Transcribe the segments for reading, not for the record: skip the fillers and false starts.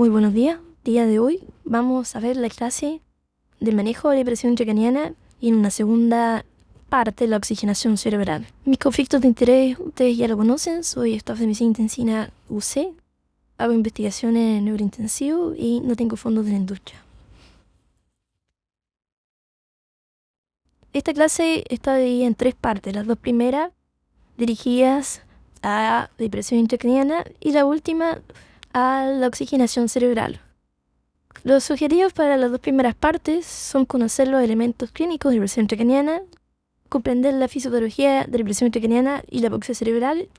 Muy buenos días. Día de hoy vamos a ver la clase del manejo de la presión intracraniana y en una segunda parte la oxigenación cerebral. Mis conflictos de interés ustedes ya lo conocen. Soy staff de medicina intensina UC. Hago investigaciones en neurointensivo y no tengo fondos de la industria. Esta clase está dividida en 3 partes. Las 2 primeras dirigidas a la presión intracraniana y la última a la oxigenación cerebral. Los objetivos para las 2 primeras partes son conocer los elementos clínicos de la presión intracraniana, comprender la fisiopatología de la presión intracraniana y la hipoxia cerebral,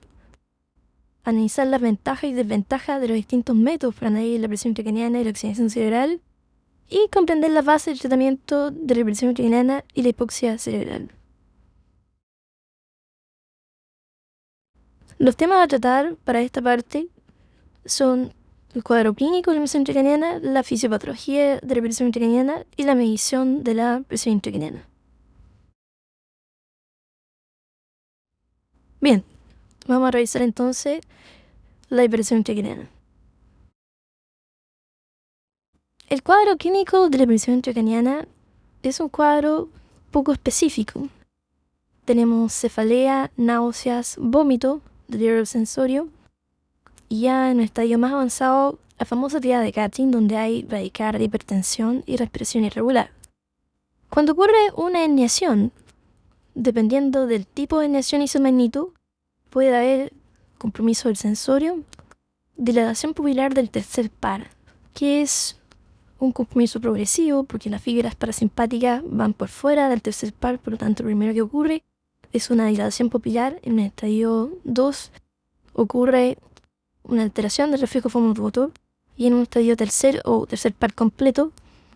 analizar las ventajas y desventajas de los distintos métodos para medir la presión intracraniana y la oxigenación cerebral, y comprender las bases del tratamiento de la presión intracraniana y la hipoxia cerebral. Los temas a tratar para esta parte son el cuadro clínico de la presión intracraniana, la fisiopatología de la presión intracraniana y la medición de la presión intracraniana. Bien, vamos a revisar entonces la presión intracraniana. El cuadro clínico de la presión intracraniana es un cuadro poco específico. Tenemos cefalea, náuseas, vómito, deterioro sensorio y ya en un estadio más avanzado la famosa triada de Katyn, donde hay bradicardia, hipertensión y respiración irregular. Cuando ocurre una herniación, dependiendo del tipo de herniación y su magnitud, puede haber compromiso del sensorio, dilatación pupilar del tercer par, que es un compromiso progresivo porque las fibras parasimpáticas van por fuera del tercer par, por lo tanto lo primero que ocurre es una dilatación pupilar. En el estadio 2 ocurre una alteración del reflejo fomomotor y en un estadio tercer o tercer par completo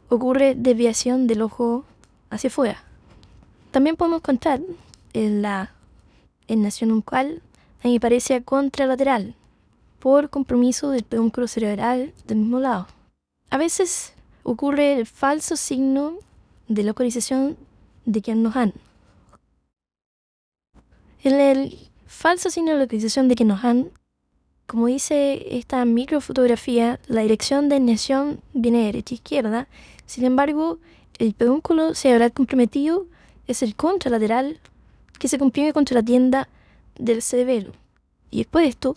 ocurre desviación del ojo hacia afuera. También podemos contar en la herniación uncal la hemiparesia contralateral por compromiso del pedúnculo cerebral del mismo lado. A veces ocurre el falso signo de localización de Kern-Nohan. En el falso signo de localización de Kern-Nohan, como dice esta microfotografía, la dirección de herniación viene de derecha a izquierda. Sin embargo, el pedúnculo cerebral comprometido es el contralateral que se comprime contra la tienda del cerebelo. Y después de esto,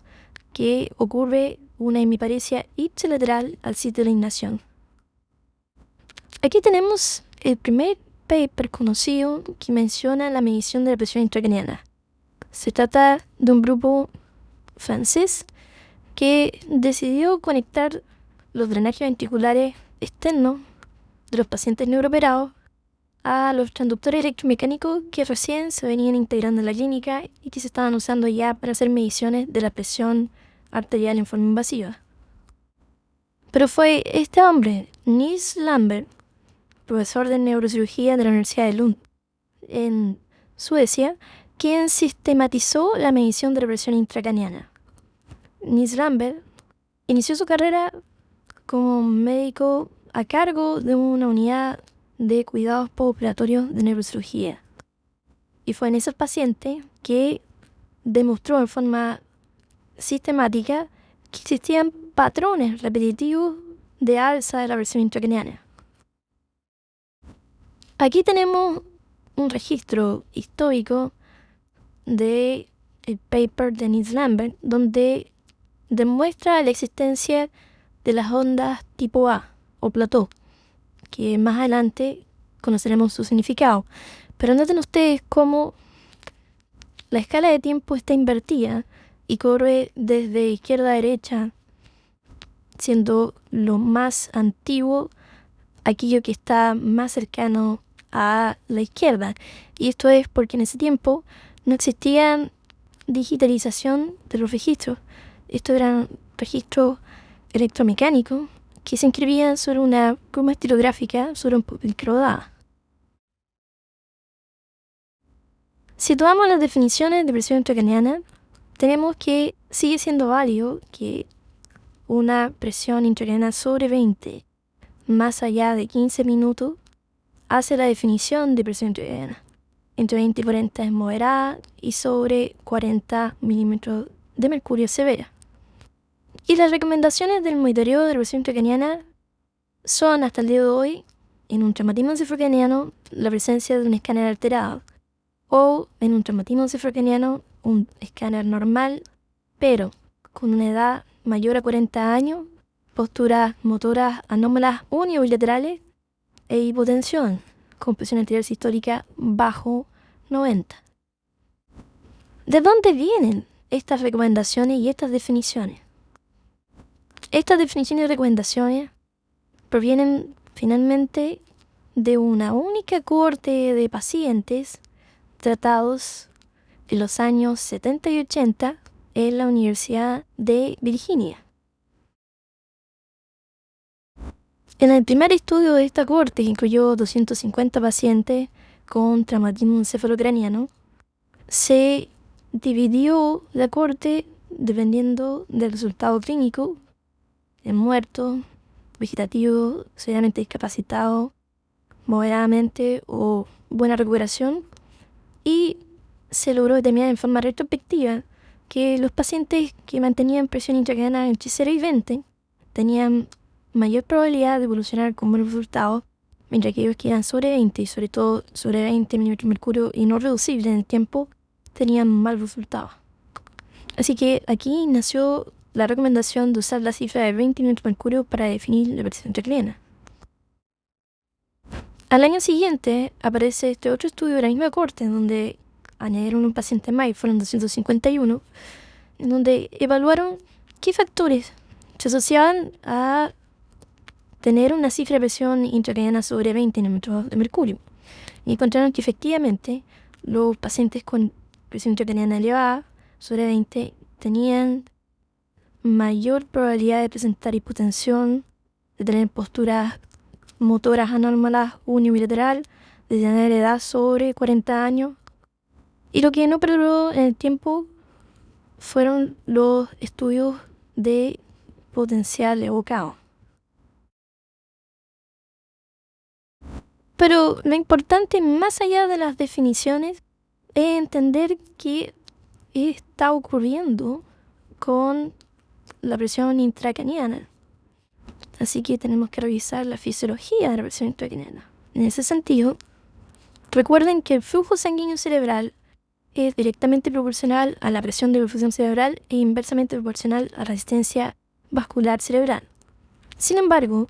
que ocurre una hemiparesia ipsilateral al sitio de la herniación. Aquí tenemos el primer paper conocido que menciona la medición de la presión intracraniana. Se trata de un grupo francés que decidió conectar los drenajes ventriculares externos de los pacientes neurooperados a los transductores electromecánicos que recién se venían integrando en la clínica y que se estaban usando ya para hacer mediciones de la presión arterial en forma invasiva. Pero fue este hombre, Nils Lambert, profesor de neurocirugía de la Universidad de Lund, en Suecia, quien sistematizó la medición de la presión intracraniana. Nils Lambert inició su carrera como médico a cargo de una unidad de cuidados postoperatorios de neurocirugía. Y fue en ese paciente que demostró en forma sistemática que existían patrones repetitivos de alza de la presión intracraniana. Aquí tenemos un registro histórico del paper de Nils Lambert, donde demuestra la existencia de las ondas tipo A o plató, que más adelante conoceremos su significado. Pero noten ustedes cómo la escala de tiempo está invertida y corre desde izquierda a derecha, siendo lo más antiguo aquello que está más cercano a la izquierda. Y esto es porque en ese tiempo no existía digitalización de los registros. Estos eran registros electromecánicos que se inscribían sobre una pluma estilográfica sobre un papel que rodaba. Si tomamos las definiciones de presión intracraniana, tenemos que sigue siendo válido que una presión intracraniana sobre 20 más allá de 15 minutos hace la definición de presión intracraniana. Entre 20 y 40 es moderada y sobre 40 milímetros de mercurio severa. Y las recomendaciones del monitoreo de reversión intracraniana son, hasta el día de hoy, en un traumatismo encefalocraniano, la presencia de un escáner alterado, o en un traumatismo encefalocraniano, un escáner normal, pero con una edad mayor a 40 años, posturas motoras anómalas unilaterales e hipotensión, con presión arterial sistólica bajo 90. ¿De dónde vienen estas recomendaciones y estas definiciones? Estas definiciones y recomendaciones provienen finalmente de una única cohorte de pacientes tratados en los años 70 y 80 en la Universidad de Virginia. En el primer estudio de esta cohorte, que incluyó 250 pacientes con traumatismo encefalocraniano, se dividió la cohorte dependiendo del resultado clínico, en muerto, vegetativo, severamente discapacitado, moderadamente o buena recuperación, y se logró determinar en forma retrospectiva que los pacientes que mantenían presión intracraniana entre 0 y 20 tenían mayor probabilidad de evolucionar con buenos resultados, mientras que aquellos que eran sobre 20, y sobre todo sobre 20 milímetros de mercurio y no reducible en el tiempo, tenían mal resultado. Así que aquí nació la recomendación de usar la cifra de 20 milímetros de mercurio para definir la presión intracraniana. Al año siguiente aparece este otro estudio de la misma corte, en donde añadieron un paciente más y fueron 251, en donde evaluaron qué factores se asociaban a tener una cifra de presión intracraniana sobre 20 milímetros de mercurio. Y encontraron que efectivamente los pacientes con presión intracraniana elevada sobre 20 tenían mayor probabilidad de presentar hipotensión, de tener posturas motoras anómalas unilateral, de tener edad sobre 40 años. Y lo que no perduró en el tiempo fueron los estudios de potencial evocado. Pero lo importante, más allá de las definiciones, es entender qué está ocurriendo con la presión intracraniana. Así que tenemos que revisar la fisiología de la presión intracraniana. En ese sentido, recuerden que el flujo sanguíneo cerebral es directamente proporcional a la presión de perfusión cerebral e inversamente proporcional a la resistencia vascular cerebral. Sin embargo,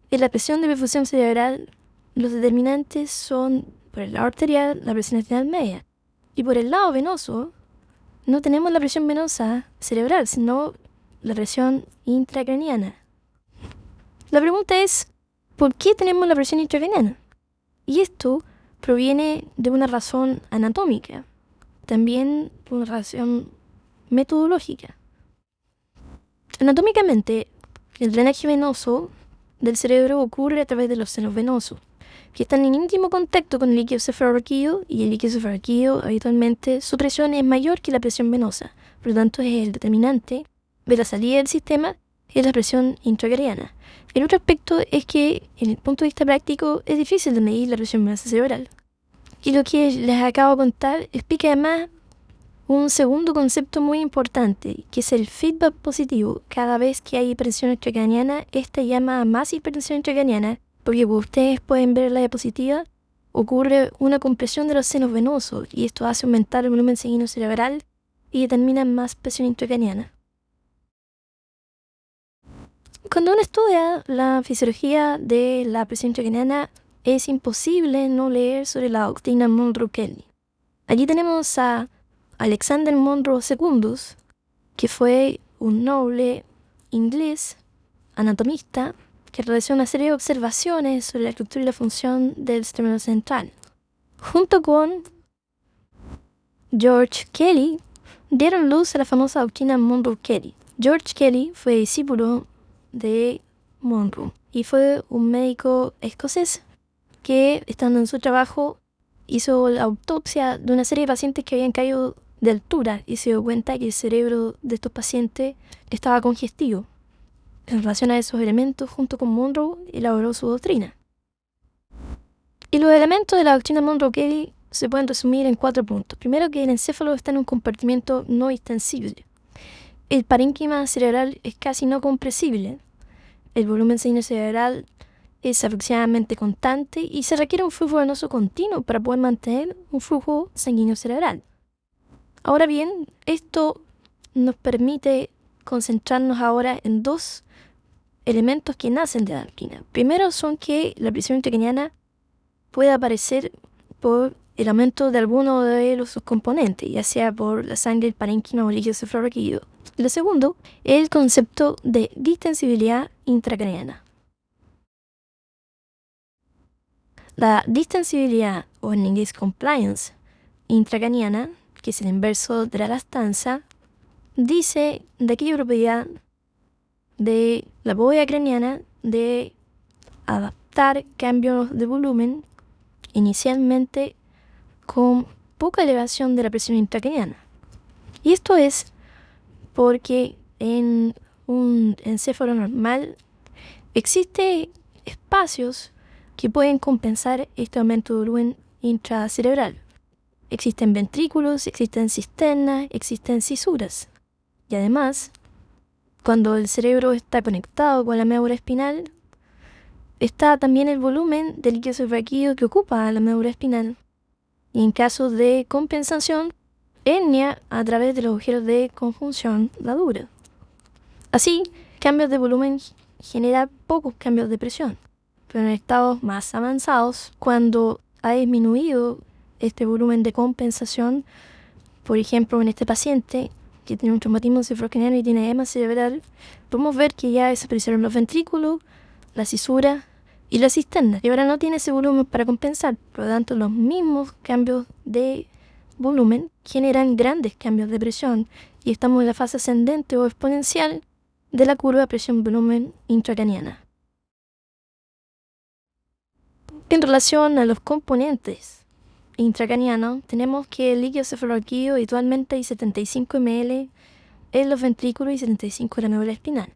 en la presión de perfusión cerebral, los determinantes son, por el lado arterial, la presión arterial media, y por el lado venoso, no tenemos la presión venosa cerebral, sino la presión intracraniana. La pregunta es, ¿por qué tenemos la presión intracraniana? Y esto proviene de una razón anatómica, también por una razón metodológica. Anatómicamente, el drenaje venoso del cerebro ocurre a través de los senos venosos, que están en íntimo contacto con el líquido cefalorraquídeo, y el líquido cefalorraquídeo habitualmente su presión es mayor que la presión venosa, por lo tanto es el determinante de la salida del sistema, es la presión intracraniana. El otro aspecto es que, en el punto de vista práctico, es difícil de medir la presión venosa cerebral. Y lo que les acabo de contar explica además un segundo concepto muy importante, que es el feedback positivo. Cada vez que hay hipertensión intracraniana, esta llama a más hipertensión intracraniana, porque como ustedes pueden ver en la diapositiva, ocurre una compresión de los senos venosos, y esto hace aumentar el volumen sanguíneo cerebral y determina más presión intracraniana. Cuando uno estudia la fisiología de la presión intracraniana, es imposible no leer sobre la doctrina Monro-Kelly. Allí tenemos a Alexander Monro Secundus, que fue un noble inglés anatomista que realizó una serie de observaciones sobre la estructura y la función del sistema nervioso central. Junto con George Kelly, dieron luz a la famosa doctrina Monro-Kelly. George Kelly fue discípulo de Monro y fue un médico escocés que, estando en su trabajo, hizo la autopsia de una serie de pacientes que habían caído de altura y se dio cuenta que el cerebro de estos pacientes estaba congestivo. En relación a esos elementos, junto con Monro, elaboró su doctrina. Y los elementos de la doctrina Monro-Kelly se pueden resumir en 4 puntos. Primero, que el encéfalo está en un compartimiento no extensible. el parénquima cerebral es casi no compresible. El volumen sanguíneo cerebral es aproximadamente constante y se requiere un flujo venoso continuo para poder mantener un flujo sanguíneo cerebral. Ahora bien, esto nos permite concentrarnos ahora en dos elementos que nacen de la angina. Primero son que la presión intracraniana puede aparecer por el aumento de alguno de los subcomponentes, ya sea por la sangre, el parénquima o el líquido cefalorraquídeo. Lo segundo es el concepto de distensibilidad intracraniana. La distensibilidad, o en inglés compliance, intracraniana, que es el inverso de la elastanza, dice de aquella propiedad de la bóveda craneana de adaptar cambios de volumen inicialmente con poca elevación de la presión intracraniana. Y esto es porque en un encéfalo normal existen espacios que pueden compensar este aumento de volumen intracerebral. Existen ventrículos, existen cisternas, existen cisuras. Y además, cuando el cerebro está conectado con la médula espinal, está también el volumen del líquido cefalorraquídeo que ocupa la médula espinal. Y en caso de compensación, hernia a través de los agujeros de conjunción la dura. Así, cambios de volumen generan pocos cambios de presión. Pero en estados más avanzados, cuando ha disminuido este volumen de compensación, por ejemplo en este paciente que tiene un traumatismo cefalocraniano y tiene edema cerebral, podemos ver que ya desaparecieron los ventrículos, la cisura y la cisterna, y ahora no tiene ese volumen para compensar. Por lo tanto, los mismos cambios de volumen generan grandes cambios de presión y estamos en la fase ascendente o exponencial de la curva presión-volumen intracraniana. En relación a los componentes intracranianos, tenemos que el líquido cefalorraquídeo habitualmente hay 75 ml en los ventrículos y 75 en la médula espinal.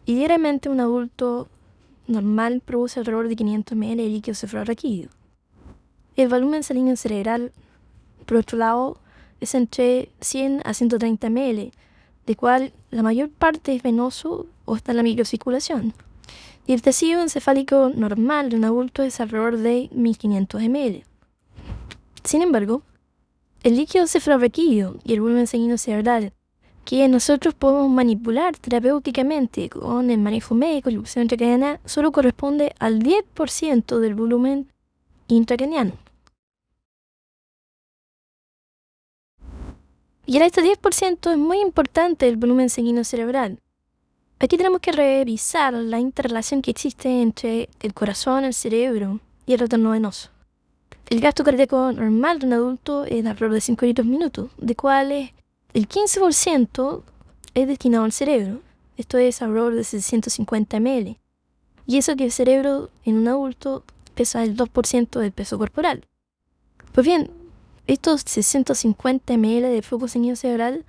Y diariamente un adulto normal produce alrededor de 500 ml de líquido cefalorraquídeo. El volumen sanguíneo cerebral, por otro lado, es entre 100 a 130 ml, de cual la mayor parte es venoso o está en la microcirculación. Y el tejido encefálico normal de un adulto es alrededor de 1500 ml. Sin embargo, el líquido cefalorraquídeo y el volumen sanguíneo cerebral que nosotros podemos manipular terapéuticamente con el manejo médico y la infusión intracraniana solo corresponde al 10% del volumen intracraniano. Y en este 10% es muy importante el volumen sanguíneo cerebral. Aquí tenemos que revisar la interrelación que existe entre el corazón, el cerebro y el retorno venoso. El gasto cardíaco normal de un adulto es de alrededor de 5 litros minutos, de cuales el 15% es destinado al cerebro. Esto es alrededor de 650 ml. Y eso que el cerebro en un adulto pesa el 2% del peso corporal. Pues bien, estos 650 ml de flujo sanguíneo cerebral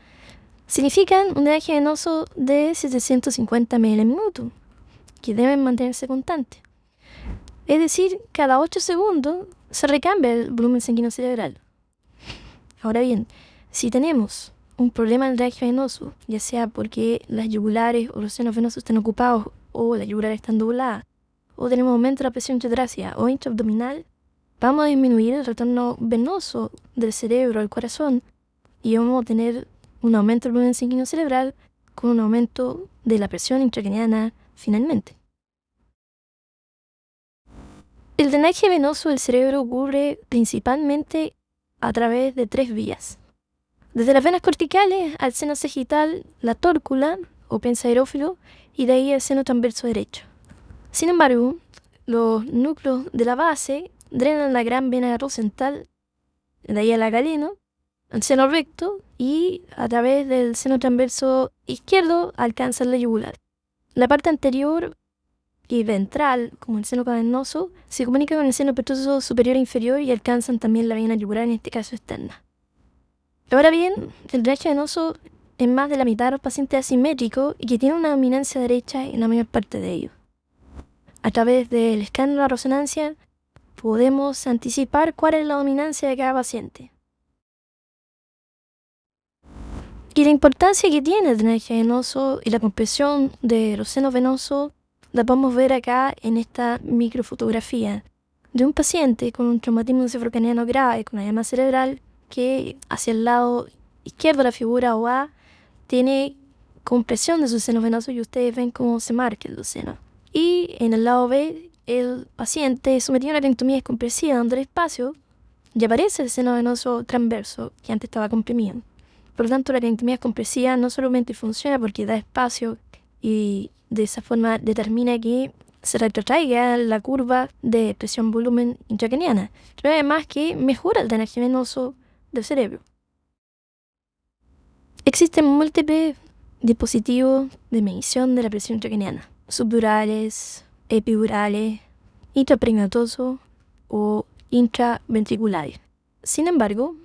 significan un drenaje venoso de 750 ml al minuto, que deben mantenerse constantes. Es decir, cada 8 segundos se recambia el volumen sanguíneo cerebral. Ahora bien, si tenemos un problema del drenaje venoso, ya sea porque las yugulares o los senos venosos están ocupados o las yugulares están dobladas, o tenemos aumento de la presión intratráquea o intraabdominal, vamos a disminuir el retorno venoso del cerebro al corazón y vamos a tener un aumento del volumen sanguíneo cerebral con un aumento de la presión intracraniana finalmente. El drenaje venoso del cerebro ocurre principalmente a través de 3 vías. Desde las venas corticales al seno sagital, la tórcula o pensa aerófilo y de ahí al seno transverso derecho. Sin embargo, los núcleos de la base drenan la gran vena rostral, de ahí a la galeno, al seno recto y a través del seno transverso izquierdo alcanzan la yugular. La parte anterior y ventral, como el seno cavernoso, se comunica con el seno petroso superior e inferior y alcanzan también la vena yugular, en este caso externa. Ahora bien, el drenaje venoso en más de la mitad de los pacientes es asimétrico y que tiene una dominancia derecha en la mayor parte de ellos. A través del escáner de la resonancia podemos anticipar cuál es la dominancia de cada paciente. Y la importancia que tiene el drenaje venoso y la compresión de los senos venosos la podemos ver acá en esta microfotografía de un paciente con un traumatismo encefalocraniano grave, con edema cerebral, que hacia el lado izquierdo de la figura OA tiene compresión de sus senos venosos y ustedes ven cómo se marcan los senos. Y en el lado B, el paciente sometido a una craniotomía descompresiva dándole espacio y aparece el seno venoso transverso que antes estaba comprimido. Por lo tanto, la craniotomía descompresiva no solamente funciona porque da espacio y de esa forma determina que se retrotraiga la curva de presión-volumen intracraniana, pero además que mejora el drenaje venoso del cerebro. Existen múltiples dispositivos de medición de la presión intracraniana, subdurales, epidurales, intraperimatosos o intraventriculares. Sin embargo,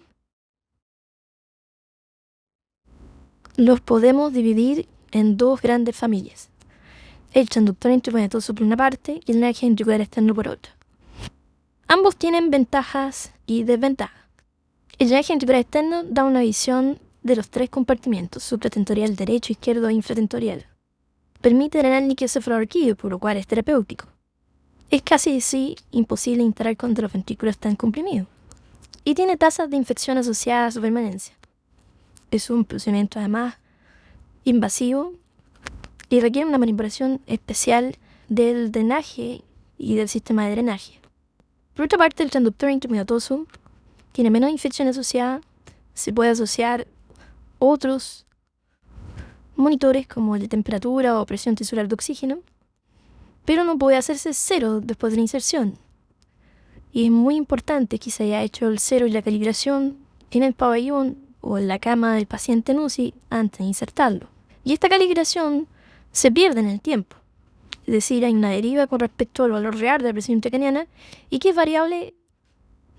los podemos dividir en dos grandes familias: el transductor intraventroso por una parte y el drenaje ventricular externo por otra. Ambos tienen ventajas y desventajas. El drenaje ventricular externo da una visión de los tres compartimientos, supratentorial derecho, izquierdo e infratentorial. Permite drenar líquido cefalorraquídeo, por lo cual es terapéutico. Es casi así imposible instalar cuando los ventrículos están comprimidos. Y tiene tasas de infección asociadas a su permanencia. Es un procedimiento además invasivo y requiere una manipulación especial del drenaje y del sistema de drenaje. Por otra parte, el transductor intramedatoso tiene menos infección asociada, se puede asociar otros monitores como el de temperatura o presión tisular de oxígeno, pero no puede hacerse cero después de la inserción. Y es muy importante que se haya hecho el cero y la calibración en el pabellón o en la cama del paciente en UCI antes de insertarlo. Y esta calibración se pierde en el tiempo. Es decir, hay una deriva con respecto al valor real de la presión intracraniana y que es variable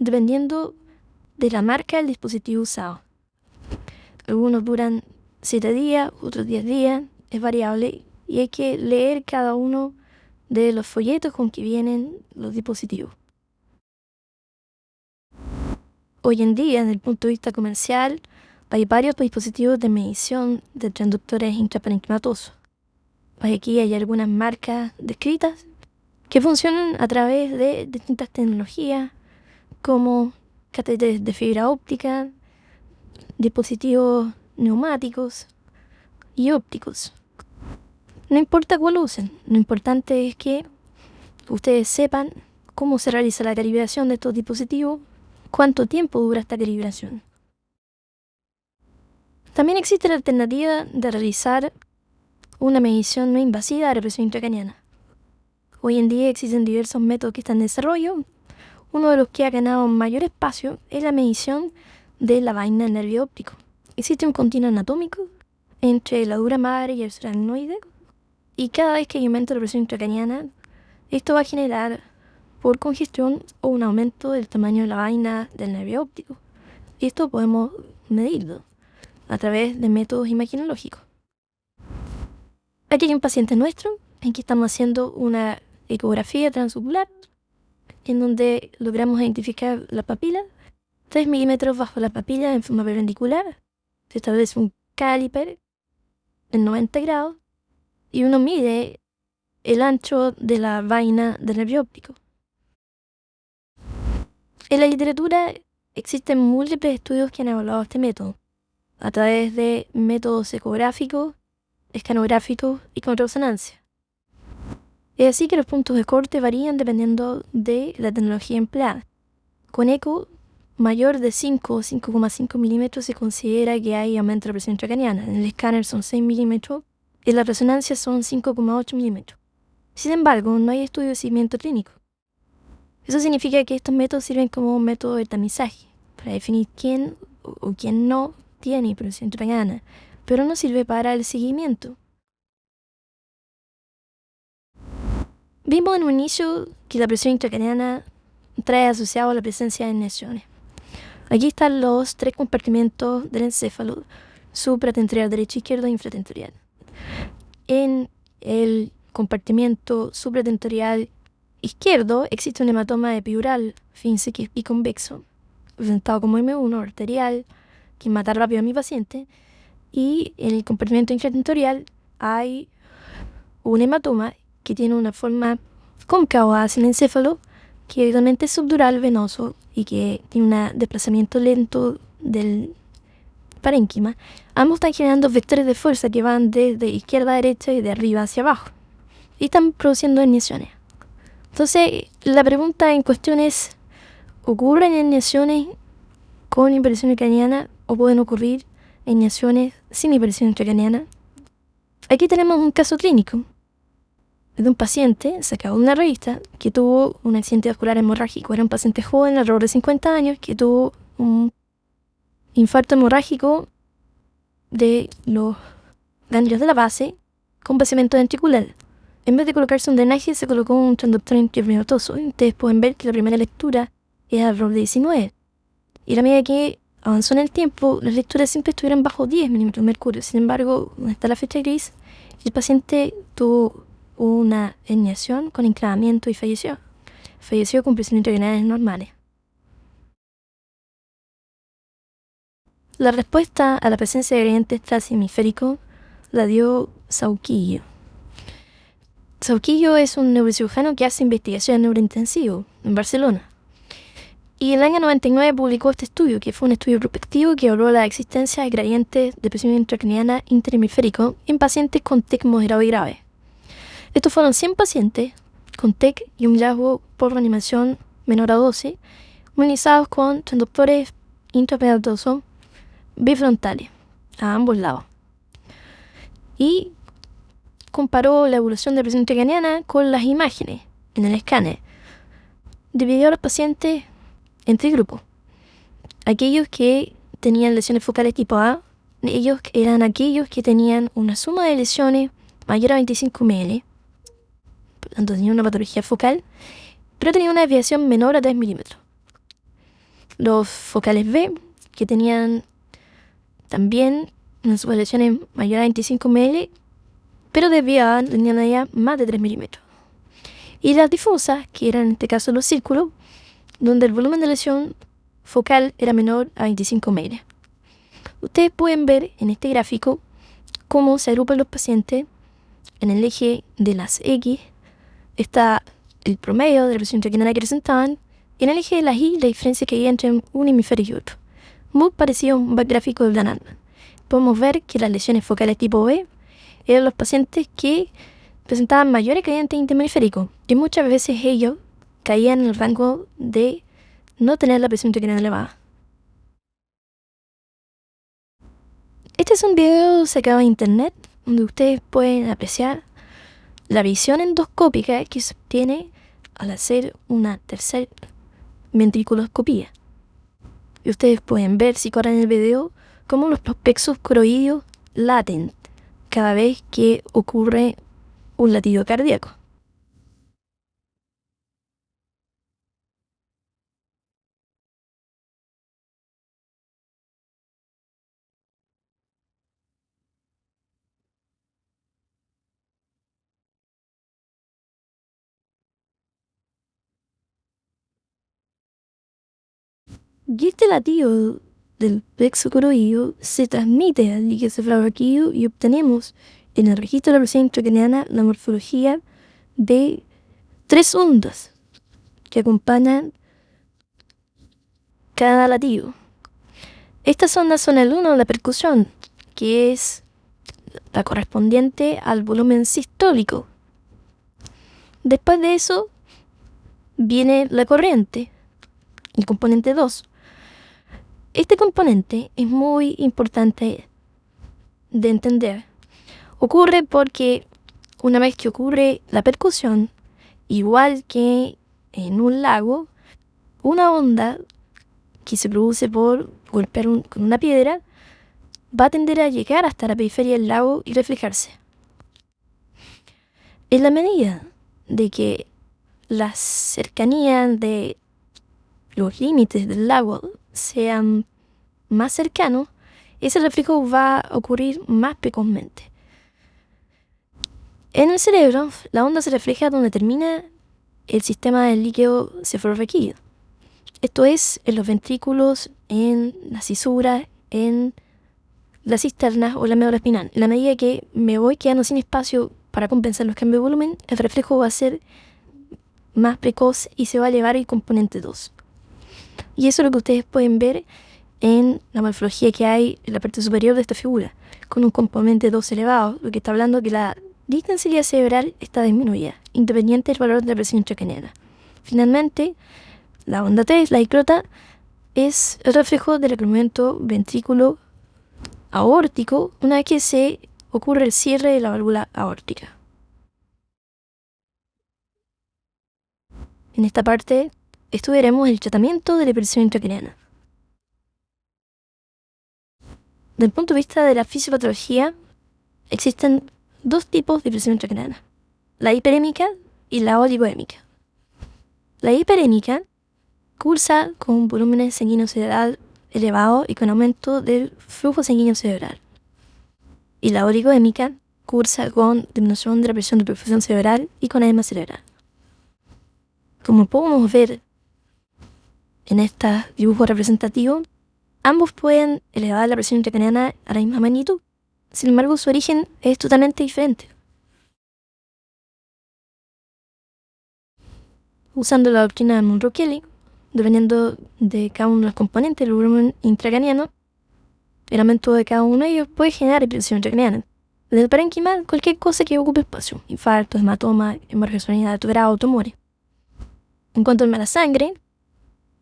dependiendo de la marca del dispositivo usado. Algunos duran 7 días, otros 10 días, es variable y hay que leer cada uno de los folletos con que vienen los dispositivos. Hoy en día, desde el punto de vista comercial, hay varios dispositivos de medición de transductores intraparenquimatosos. Aquí hay algunas marcas descritas que funcionan a través de distintas tecnologías como catéteres de fibra óptica, dispositivos neumáticos y ópticos. No importa cuál usen, lo importante es que ustedes sepan cómo se realiza la calibración de estos dispositivos, cuánto tiempo dura esta calibración. También existe la alternativa de realizar una medición no invasiva de la presión intracraniana. Hoy en día existen diversos métodos que están en desarrollo. Uno de los que ha ganado mayor espacio es la medición de la vaina del nervio óptico. Existe un continuo anatómico entre la dura madre y el subaracnoide, y cada vez que hay aumento de la presión intracraniana, esto va a generar por congestión o un aumento del tamaño de la vaina del nervio óptico. Y esto podemos medirlo a través de métodos imaginológicos. Aquí hay un paciente nuestro en que estamos haciendo una ecografía transocular en donde logramos identificar la papila, 3 milímetros bajo la papila en forma perpendicular. Se establece un caliper en 90 grados y uno mide el ancho de la vaina del nervio óptico. En la literatura existen múltiples estudios que han evaluado este método a través de métodos ecográficos, escanográficos y con resonancia. Es así que los puntos de corte varían dependiendo de la tecnología empleada. Con eco mayor de 5 o 5,5 milímetros se considera que hay aumento de la presión intracraniana. En el escáner son 6 milímetros y en la resonancia son 5,8 milímetros. Sin embargo, no hay estudio de seguimiento clínico. Eso significa que estos métodos sirven como un método de tamizaje para definir quién o quién no tiene presión intracraniana, pero no sirve para el seguimiento. Vimos en un inicio que la presión intracraniana trae asociado la presencia de lesiones. Aquí están los 3 compartimentos del encéfalo: supratentorial derecho, izquierdo e infratentorial. En el compartimiento supratentorial izquierdo existe un hematoma epidural, fíjense que es biconvexo, presentado como M1 arterial, que mata rápido a mi paciente, y en el compartimento infratentorial hay un hematoma que tiene una forma cóncava hacia el encéfalo, que realmente es subdural venoso y que tiene un desplazamiento lento del parénquima. Ambos están generando vectores de fuerza que van desde izquierda a derecha y de arriba hacia abajo, y están produciendo herniaciones. Entonces, la pregunta en cuestión es, ¿ocurren herniaciones con hipertensión intracraniana o pueden ocurrir herniaciones sin hipertensión intracraniana? Aquí tenemos un caso clínico de un paciente sacado de una revista que tuvo un accidente vascular hemorrágico. Era un paciente joven, alrededor de 50 años, que tuvo un infarto hemorrágico de los ganglios de la base con vaciamiento ventricular. En vez de colocarse un drenaje, se colocó un transductor intravenoso. Ustedes pueden ver que la primera lectura es alrededor de 19. Y a la medida que avanzó en el tiempo, las lecturas siempre estuvieron bajo 10 milímetros de mercurio. Sin embargo, donde está la fecha gris, el paciente tuvo una herniación con enclavamiento y falleció. Falleció con presiones intracraneales normales. La respuesta a la presencia de gradiente transhemisférico la dio Sauquillo. Sauquillo es un neurocirujano que hace investigación en neurointensivo en Barcelona. Y en el año 99 publicó este estudio, que fue un estudio prospectivo que evaluó la existencia de gradientes de presión intracraniana interhemisférico en pacientes con TEC moderado y grave. Estos fueron 100 pacientes con TEC y un hallazgo por reanimación menor a 12, humanizados con transductores intravenosos bifrontales a ambos lados. Y comparó la evolución de presión intracraniana con las imágenes en el escáner. Dividió a los pacientes en 3 grupos. Aquellos que tenían lesiones focales tipo A, ellos eran aquellos que tenían una suma de lesiones mayor a 25 ml, por lo tanto tenían una patología focal, pero tenían una desviación menor a 3 milímetros. Los focales B, que tenían también una suma de lesiones mayor a 25 ml, pero desviaban, tenían allá más de 3 milímetros. Y las difusas, que eran en este caso los círculos, donde el volumen de lesión focal era menor a 25 ml. Ustedes pueden ver en este gráfico cómo se agrupan los pacientes. En el eje de las X está el promedio de la presión intracraniana que presentaban, y en el eje de las Y la diferencia que había entre un hemisferio y otro. Muy parecido a un gráfico de Blanarman. Podemos ver que las lesiones focales tipo B eran los pacientes que presentaban mayores gradientes interhemisféricos, y muchas veces ellos caían en el rango de no tener la presión intracraniana elevada. Este es un video sacado de internet donde ustedes pueden apreciar la visión endoscópica que se obtiene al hacer una tercera ventriculoscopía. Y ustedes pueden ver, si corren el video, cómo los plexos coroideos laten cada vez que ocurre un latido cardíaco. Y este latido del plexo coroideo se transmite al líquido cefalorraquídeo y obtenemos en el registro de la presión intracraniana la morfología de 3 ondas que acompañan cada latido. Estas ondas son el 1 de la percusión, que es la correspondiente al volumen sistólico. Después de eso viene la corriente, el componente 2. Este componente es muy importante de entender. Ocurre porque una vez que ocurre la percusión, igual que en un lago, una onda que se produce por golpear con una piedra va a tender a llegar hasta la periferia del lago y reflejarse. En la medida de que la cercanía de los límites del lago sean más cercanos, ese reflejo va a ocurrir más precozmente. En el cerebro, la onda se refleja donde termina el sistema del líquido cefalorraquídeo. Esto es, en los ventrículos, en las cisuras, en la cisterna o la médula espinal. En la medida que me voy quedando sin espacio para compensar los cambios de volumen, el reflejo va a ser más precoz y se va a elevar el componente 2. Y eso es lo que ustedes pueden ver en la morfología que hay en la parte superior de esta figura, con un componente 2 elevado, lo que está hablando de que la distensidad cerebral está disminuida, independiente del valor de la presión intracraniana. Finalmente, la onda 3, la dicrota, es el reflejo del reclutamiento ventrículo aórtico una vez que se ocurre el cierre de la válvula aórtica. En esta parte estudiaremos el tratamiento de la hipertensión intracraniana. Desde el punto de vista de la fisiopatología, existen dos tipos de hipertensión intracraniana: la hiperémica y la oligoémica. La hiperémica cursa con volumen sanguíneo cerebral elevado y con aumento del flujo sanguíneo cerebral. Y la oligoémica cursa con disminución de la presión de perfusión cerebral y con edema cerebral. Como podemos ver en estos dibujos representativos, ambos pueden elevar la presión intracraniana a la misma magnitud. Sin embargo, su origen es totalmente diferente. Usando la doctrina de Monro-Kelly, dependiendo de cada uno de los componentes del volumen intracraniano, el aumento de cada uno de ellos puede generar hipertensión intracraniana. Desde el parénquima, cualquier cosa que ocupe espacio: infarto, hematoma, hemorragia de alto grado, tumores. En cuanto al mala sangre,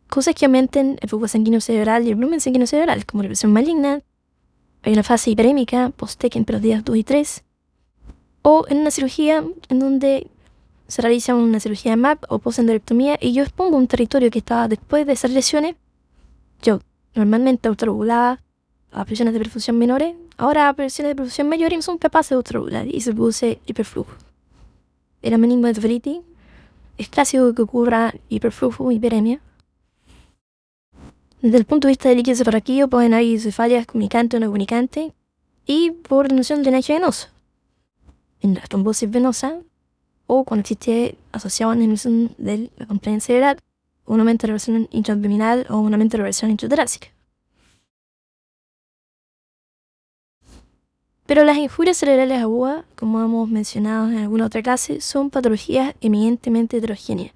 cosas que aumenten el flujo sanguíneo cerebral y el volumen sanguíneo cerebral, como la presión maligna, hay una fase hiperémica post-TEC entre los días 2 y 3, o en una cirugía en donde se realiza una cirugía de MAP o postendorectomía y yo expongo un territorio que estaba después de esas lesiones, yo normalmente autorregulaba a presiones de perfusión menores, ahora a presiones de perfusión mayores no son capaces de autorregular y se produce hiperflujo. El meningo de nefritis es clásico que ocurra hiperflujo, hiperemia. Desde el punto de vista del líquido cefalorraquídeo pueden haber cefalias comunicantes o no comunicantes y por reducción del drenaje venoso. En la trombosis venosa o cuando existe asociado a una disminución de la componente cerebral, un aumento de la presión intraabdominal o un aumento de la presión intratorácica. Pero las injurias cerebrales agudas, como hemos mencionado en alguna otra clase, son patologías eminentemente heterogéneas.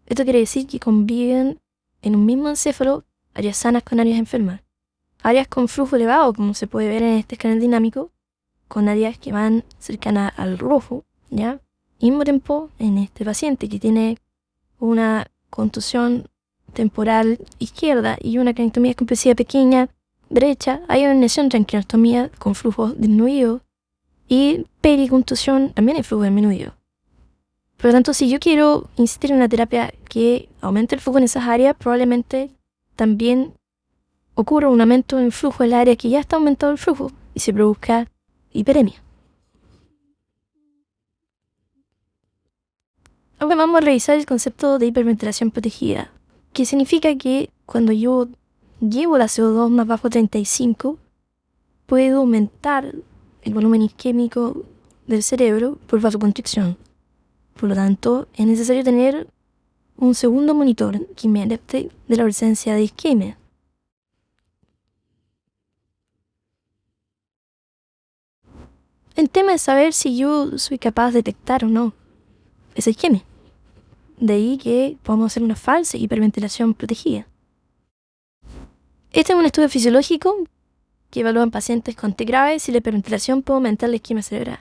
Esto quiere decir que conviven en un mismo encéfalo áreas sanas con áreas enfermas, áreas con flujo elevado, como se puede ver en este escáner dinámico, con áreas que van cercanas al rojo, ¿ya? Y al mismo tiempo, en este paciente que tiene una contusión temporal izquierda y una craniotomía compresiva pequeña derecha, hay una lesión transcraneostomía con flujo disminuido y pericontusión también hay flujo disminuido. Por lo tanto, si yo quiero insistir en una terapia que aumente el flujo en esas áreas, probablemente también ocurra un aumento en el flujo en la área que ya está aumentado el flujo y se produzca hiperemia. Ahora vamos a revisar el concepto de hiperventilación protegida, que significa que cuando yo llevo la CO2 más bajo 35, puedo aumentar el volumen isquémico del cerebro por vasoconstricción. Por lo tanto, es necesario tener un segundo monitor que me alerte de la presencia de isquemia. El tema es saber si yo soy capaz de detectar o no esa isquemia. De ahí que podamos hacer una falsa hiperventilación protegida. Este es un estudio fisiológico que evalúa en pacientes con TEC grave si la hiperventilación puede aumentar la isquemia cerebral.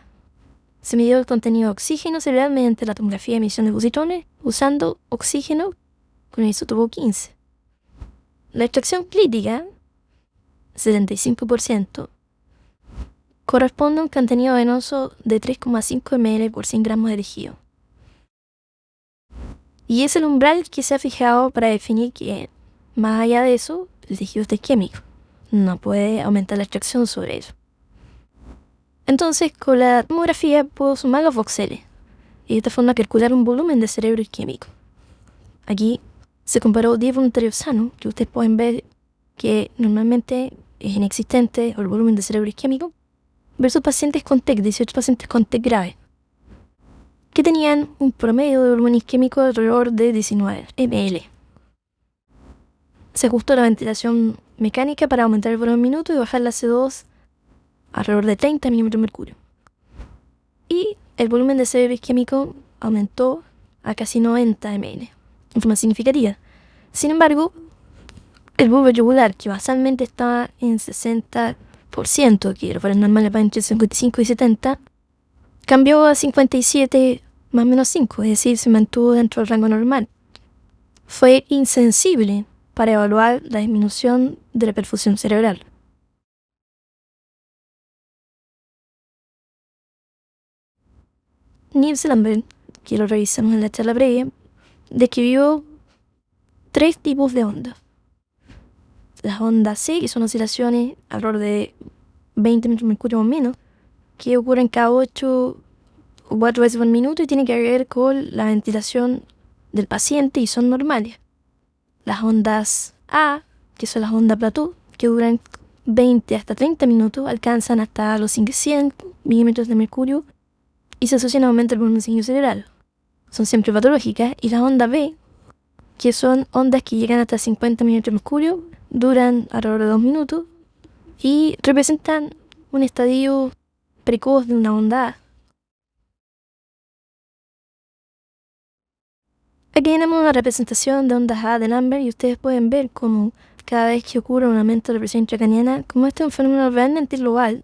Se midió el contenido de oxígeno cerebral mediante la tomografía de emisión de positrones usando oxígeno con el isótopo 15. La extracción crítica, 75%, corresponde a un contenido venoso de 3,5 ml por 100 gramos de tejido. Y es el umbral que se ha fijado para definir que, más allá de eso, el tejido está isquémico. No puede aumentar la extracción sobre ello. Entonces, con la tomografía puedo sumar los voxeles y de esta forma calcular un volumen de cerebro isquémico. Aquí se comparó 10 voluntarios sanos, que ustedes pueden ver que normalmente es inexistente el volumen de cerebro isquémico, versus pacientes con TEC, 18 pacientes con TEC grave, que tenían un promedio de volumen isquémico de alrededor de 19 ml. Se ajustó la ventilación mecánica para aumentar el volumen minuto y bajar la C2 alrededor de 30 milímetros de mercurio. Y el volumen de cerebro isquémico aumentó a casi 90 ml, en forma significativa. Sin embargo, el bulbo yugular, que basalmente estaba en 60%, que los valores normales van entre 55 y 70, cambió a 57 más o menos 5, es decir, se mantuvo dentro del rango normal. Fue insensible para evaluar la disminución de la perfusión cerebral. Niels Lambert, que lo revisamos en la charla previa, describió 3 tipos de ondas. Las ondas C, que son oscilaciones alrededor de 20 metros de mercurio o menos, que ocurren cada 8 o 4 veces por minuto y tienen que ver con la ventilación del paciente y son normales. Las ondas A, que son las ondas plató, que duran 20 hasta 30 minutos, alcanzan hasta los 100 milímetros de mercurio y se asocian a aumento del volumen sanguíneo cerebral. Son siempre patológicas. Y las ondas B, que son ondas que llegan hasta 50 milímetros de mercurio, duran alrededor de 2 minutos y representan un estadio precoz de una onda A. Aquí tenemos una representación de ondas A de Lambert y ustedes pueden ver cómo cada vez que ocurre un aumento de la presión intracraniana, como este es un fenómeno realmente global,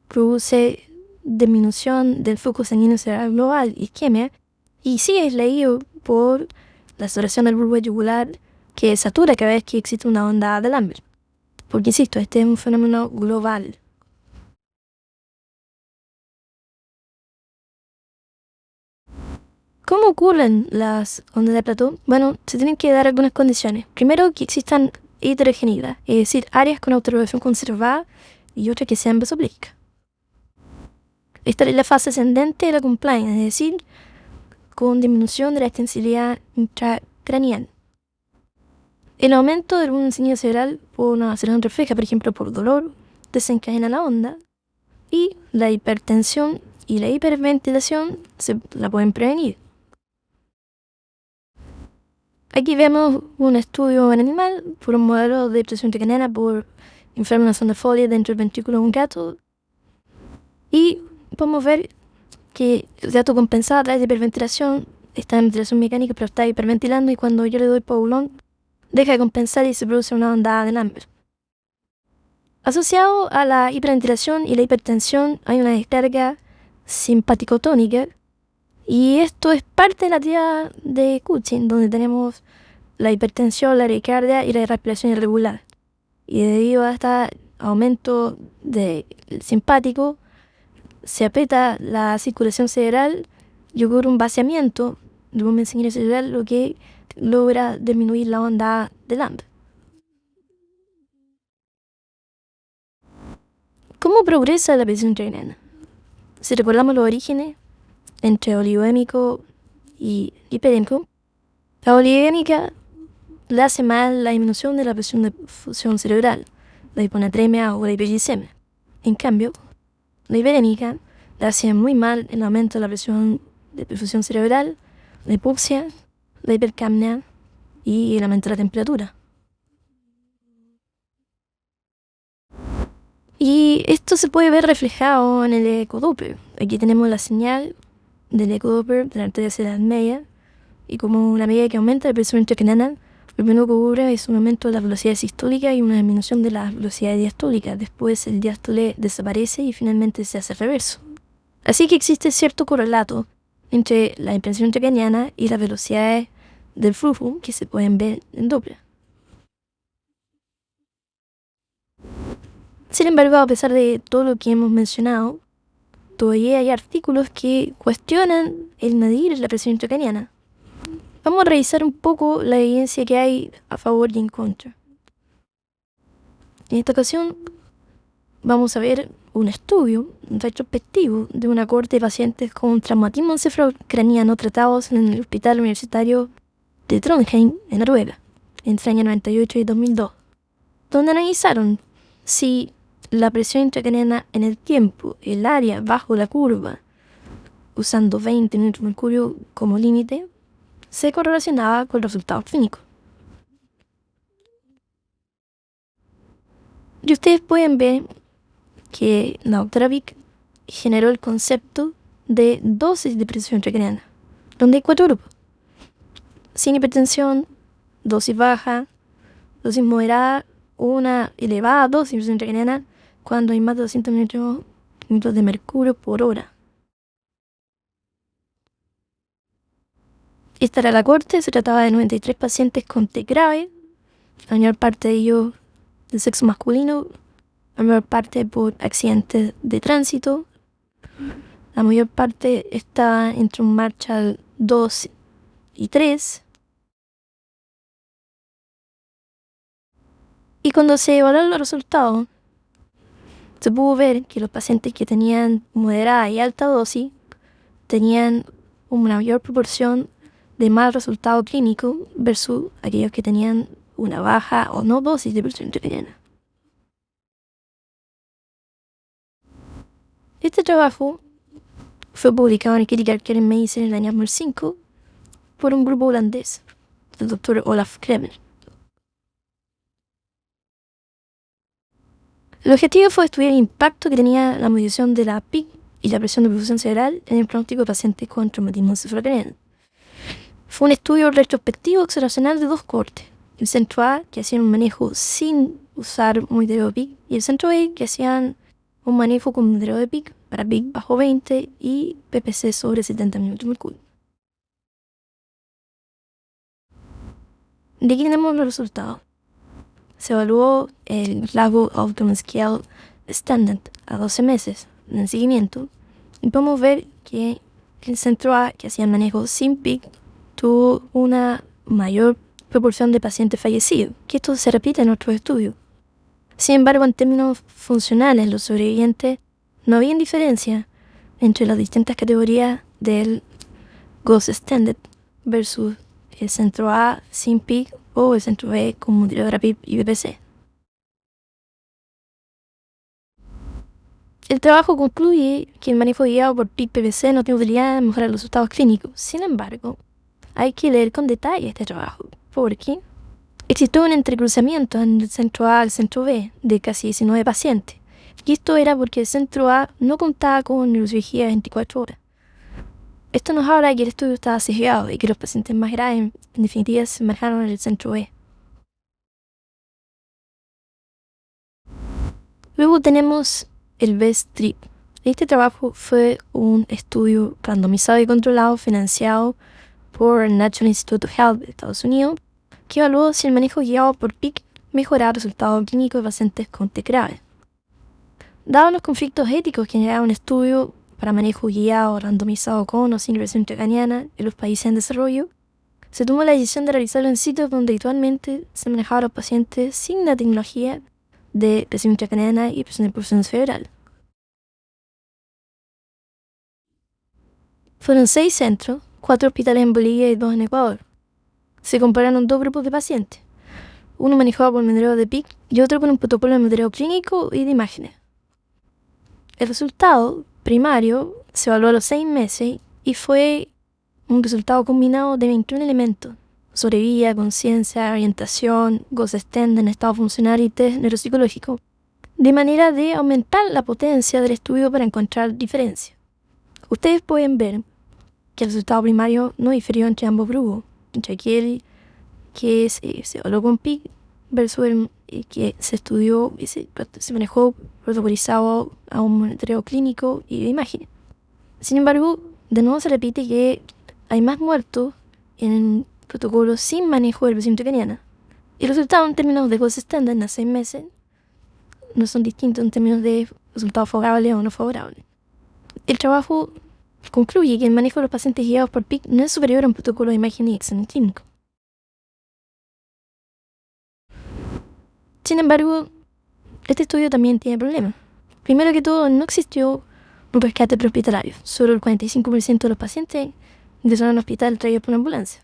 produce disminución del flujo sanguíneo cerebral global, isquemia, y sí es leído por la saturación del bulbo yugular que satura cada vez que existe una onda A de Lambert. Porque insisto, este es un fenómeno global. ¿Cómo ocurren las ondas de plató? Bueno, se tienen que dar algunas condiciones. Primero, que existan heterogeneidad, es decir, áreas con autorregulación conservada y otras que sean vasoplásticas. Esta es la fase ascendente de la compliance, es decir, con disminución de la extensibilidad intracranial. El aumento del volumen sanguíneo cerebral por una alteración refleja, por ejemplo, por dolor, desencadena la onda, y la hipertensión y la hiperventilación se la pueden prevenir. Aquí vemos un estudio en animal por un modelo de presión intracraniana por inflar una sonda Foley dentro del ventrículo de un gato, y podemos ver que el gato compensado a través de hiperventilación está en ventilación mecánica pero está hiperventilando, y cuando yo le doy paulón deja de compensar y se produce una onda de Lambert. Asociado a la hiperventilación y la hipertensión hay una descarga simpaticotónica, y esto es parte de la tríada de Cushing, donde tenemos la hipertensión, la bradicardia y la respiración irregular. Y debido a este aumento del simpático, se aprieta la circulación cerebral y ocurre un vaciamiento del volumen sanguíneo cerebral, lo que logra disminuir la onda de Lambert. ¿Cómo progresa la presión intracraniana? Si recordamos los orígenes entre oligoémico y hiperémico, la oligoémica le hace mal la disminución de la presión de perfusión cerebral, la hiponatremia o la hiperglicemia. En cambio, la hiperémica le hace muy mal el aumento de la presión de perfusión cerebral, la hipoxia, la hipercapnia y el aumento de la temperatura. Y esto se puede ver reflejado en el ecodoppler. Aquí tenemos la señal del ecodoppler de la arteria cerebral media, y como una medida que aumenta la presión intracraniana, lo primero que ocurre es un aumento de la velocidad sistólica y una disminución de la velocidad diastólica. Después el diástole desaparece y finalmente se hace reverso. Así que existe cierto correlato entre la presión intracraniana y las velocidades del flujo que se pueden ver en Doppler. Sin embargo, a pesar de todo lo que hemos mencionado, todavía hay artículos que cuestionan el medir la presión intracraniana. Vamos a revisar un poco la evidencia que hay a favor y en contra. En esta ocasión vamos a ver un estudio retrospectivo de una cohorte de pacientes con traumatismo encefalocraniano tratados en el Hospital Universitario de Trondheim, en Noruega, entre el año 98 y 2002, donde analizaron si la presión intracraniana en el tiempo, el área bajo la curva, usando 20 milímetros de mercurio como límite, se correlacionaba con los resultados clínicos. Y ustedes pueden ver que la doctora Vick generó el concepto de dosis de presión intracraniana, donde hay 4 grupos: sin hipertensión, dosis baja, dosis moderada, una elevada dosis de presión intracraniana cuando hay más de 200 mililitros de mercurio por hora. Esta era la corte. Se trataba de 93 pacientes con TEC grave, la mayor parte de ellos de sexo masculino, la mayor parte por accidentes de tránsito. La mayor parte estaba entre un Marshall 2 y 3. Y cuando se evaluaron los resultados, se pudo ver que los pacientes que tenían moderada y alta dosis tenían una mayor proporción de mal resultado clínico versus aquellos que tenían una baja o no dosis de presión intracraniana. Este trabajo fue publicado en Critical Care Medicine en el año 2005 por un grupo holandés, el Dr. Olaf Kremer. El objetivo fue estudiar el impacto que tenía la modificación de la PIC y la presión de perfusión cerebral en el pronóstico de pacientes con traumatismo encefalocraniano. Fue un estudio retrospectivo observacional de 2 cohortes: el centro A, que hacían un manejo sin usar monitoreo de PIC, y el centro B, que hacían un manejo con monitoreo de PIC para PIC bajo 20 y PPC sobre 70 minutos de mercurio. De aquí tenemos los resultados. Se evaluó el Glasgow Outcome Scale Standard a 12 meses en seguimiento y podemos ver que el centro A, que hacía manejo sin PIC, tuvo una mayor proporción de pacientes fallecidos, que esto se repite en otros estudios. Sin embargo, en términos funcionales, los sobrevivientes no había diferencia entre las distintas categorías del Gold Standard versus el centro A sin PIC o el centro B con monitoreo de PIC y PPC. El trabajo concluye que el manejo guiado por PIC-PPC no tiene utilidad en mejorar los resultados clínicos. Sin embargo, hay que leer con detalle este trabajo, porque existió un entrecruzamiento en el centro A al centro B de casi 19 pacientes. Y esto era porque el centro A no contaba con neurocirugía 24 horas. Esto nos habla de que el estudio estaba sesgado y que los pacientes más graves, en definitiva, se manejaron en el centro B. Luego tenemos el BEST-TRIP. Este trabajo fue un estudio randomizado y controlado financiado por el National Institute of Health de Estados Unidos, que evaluó si el manejo guiado por PIC mejoraba resultados clínicos de pacientes con TEC grave. Dados los conflictos éticos que generaba un estudio para manejo guiado randomizado con o sin presión intracraniana en los países en desarrollo, se tomó la decisión de realizarlo en sitios donde habitualmente se manejaba a los pacientes sin la tecnología de presión intracraniana y presión de perfusión cerebral. Fueron 6 centros, 4 hospitales en Bolivia y 2 en Ecuador. Se compararon 2 grupos de pacientes, uno manejado por monitoreo de PIC y otro por un protocolo de monitoreo clínico y de imágenes. El resultado primario se evaluó a los 6 meses y fue un resultado combinado de 21 elementos: sobre vida, conciencia, orientación, goce extend en estado funcional y test neuropsicológico, de manera de aumentar la potencia del estudio para encontrar diferencias. Ustedes pueden ver que el resultado primario no difirió entre ambos grupos, entre aquel que se evaluó con PIC versus el que se estudió y se manejó protocolizado a un monitoreo clínico y de imágenes. Sin embargo, de nuevo se repite que hay más muertos en protocolos sin manejo de presión intracraniana. Y los resultados en términos de goce estándar en 6 meses no son distintos en términos de resultados favorables o no favorables. El trabajo concluye que el manejo de los pacientes guiados por PIC no es superior a un protocolo de imagen y examen clínico. Sin embargo, este estudio también tiene problemas. Primero que todo, no existió un rescate prehospitalario. Solo el 45% de los pacientes ingresaron al hospital traídos por una ambulancia.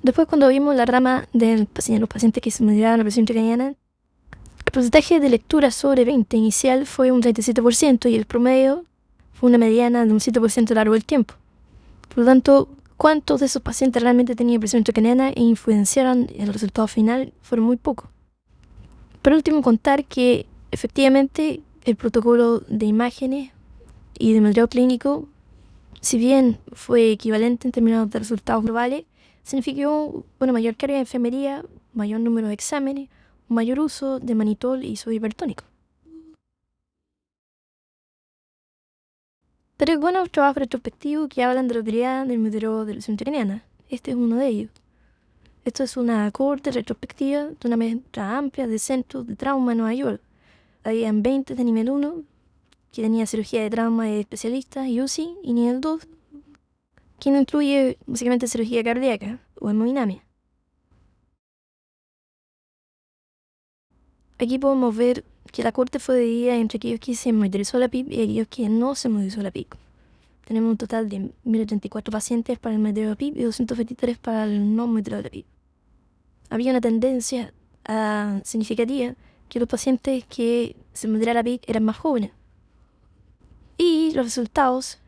Después, cuando vimos la rama de los pacientes que se monitoreaban la presión intracraniana, el porcentaje de lectura sobre 20 inicial fue un 37% y el promedio fue una mediana de un 7% a lo largo del tiempo. Por lo tanto, ¿cuántos de esos pacientes realmente tenían presión intracraniana e influenciaron el resultado final? Fueron muy pocos. Por último, contar que efectivamente El protocolo de imágenes y de material clínico, si bien fue equivalente en términos de resultados globales, significó una mayor carga de enfermería, mayor número de exámenes, mayor uso de manitol y sodio hipertónico. Pero hay buenos trabajos retrospectivos que hablan de la utilidad del método de ilusión intracraniana. Este es uno de ellos. Esto es una corte retrospectiva de una muestra amplia de centros de trauma en Nueva York. Habían 20 de nivel 1, que tenía cirugía de trauma de especialistas y UCI, y nivel 2, que no incluye básicamente cirugía cardíaca o hemodinamia. Aquí podemos ver que la corte fue dividida entre aquellos que se monitorizó la PIB y aquellos que no se monitorizó la PIB. Tenemos un total de 1.034 pacientes para el monitoreo de PIB y 223 para el no monitoreo de PIB. Había una tendencia significativa que los pacientes que se monitoreaban la PIB eran más jóvenes. Y los resultados: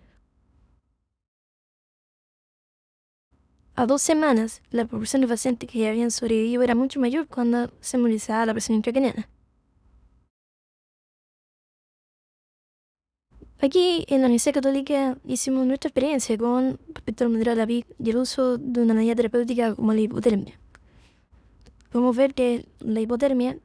a 2 semanas, la proporción de pacientes que habían sobrevivido era mucho mayor cuando se monitorizaba la presión intracraniana. Aquí en la Universidad Católica hicimos nuestra experiencia con respecto al monitoreo de la PIC y el uso de una medida terapéutica como la hipotermia. Podemos ver que la hipotermia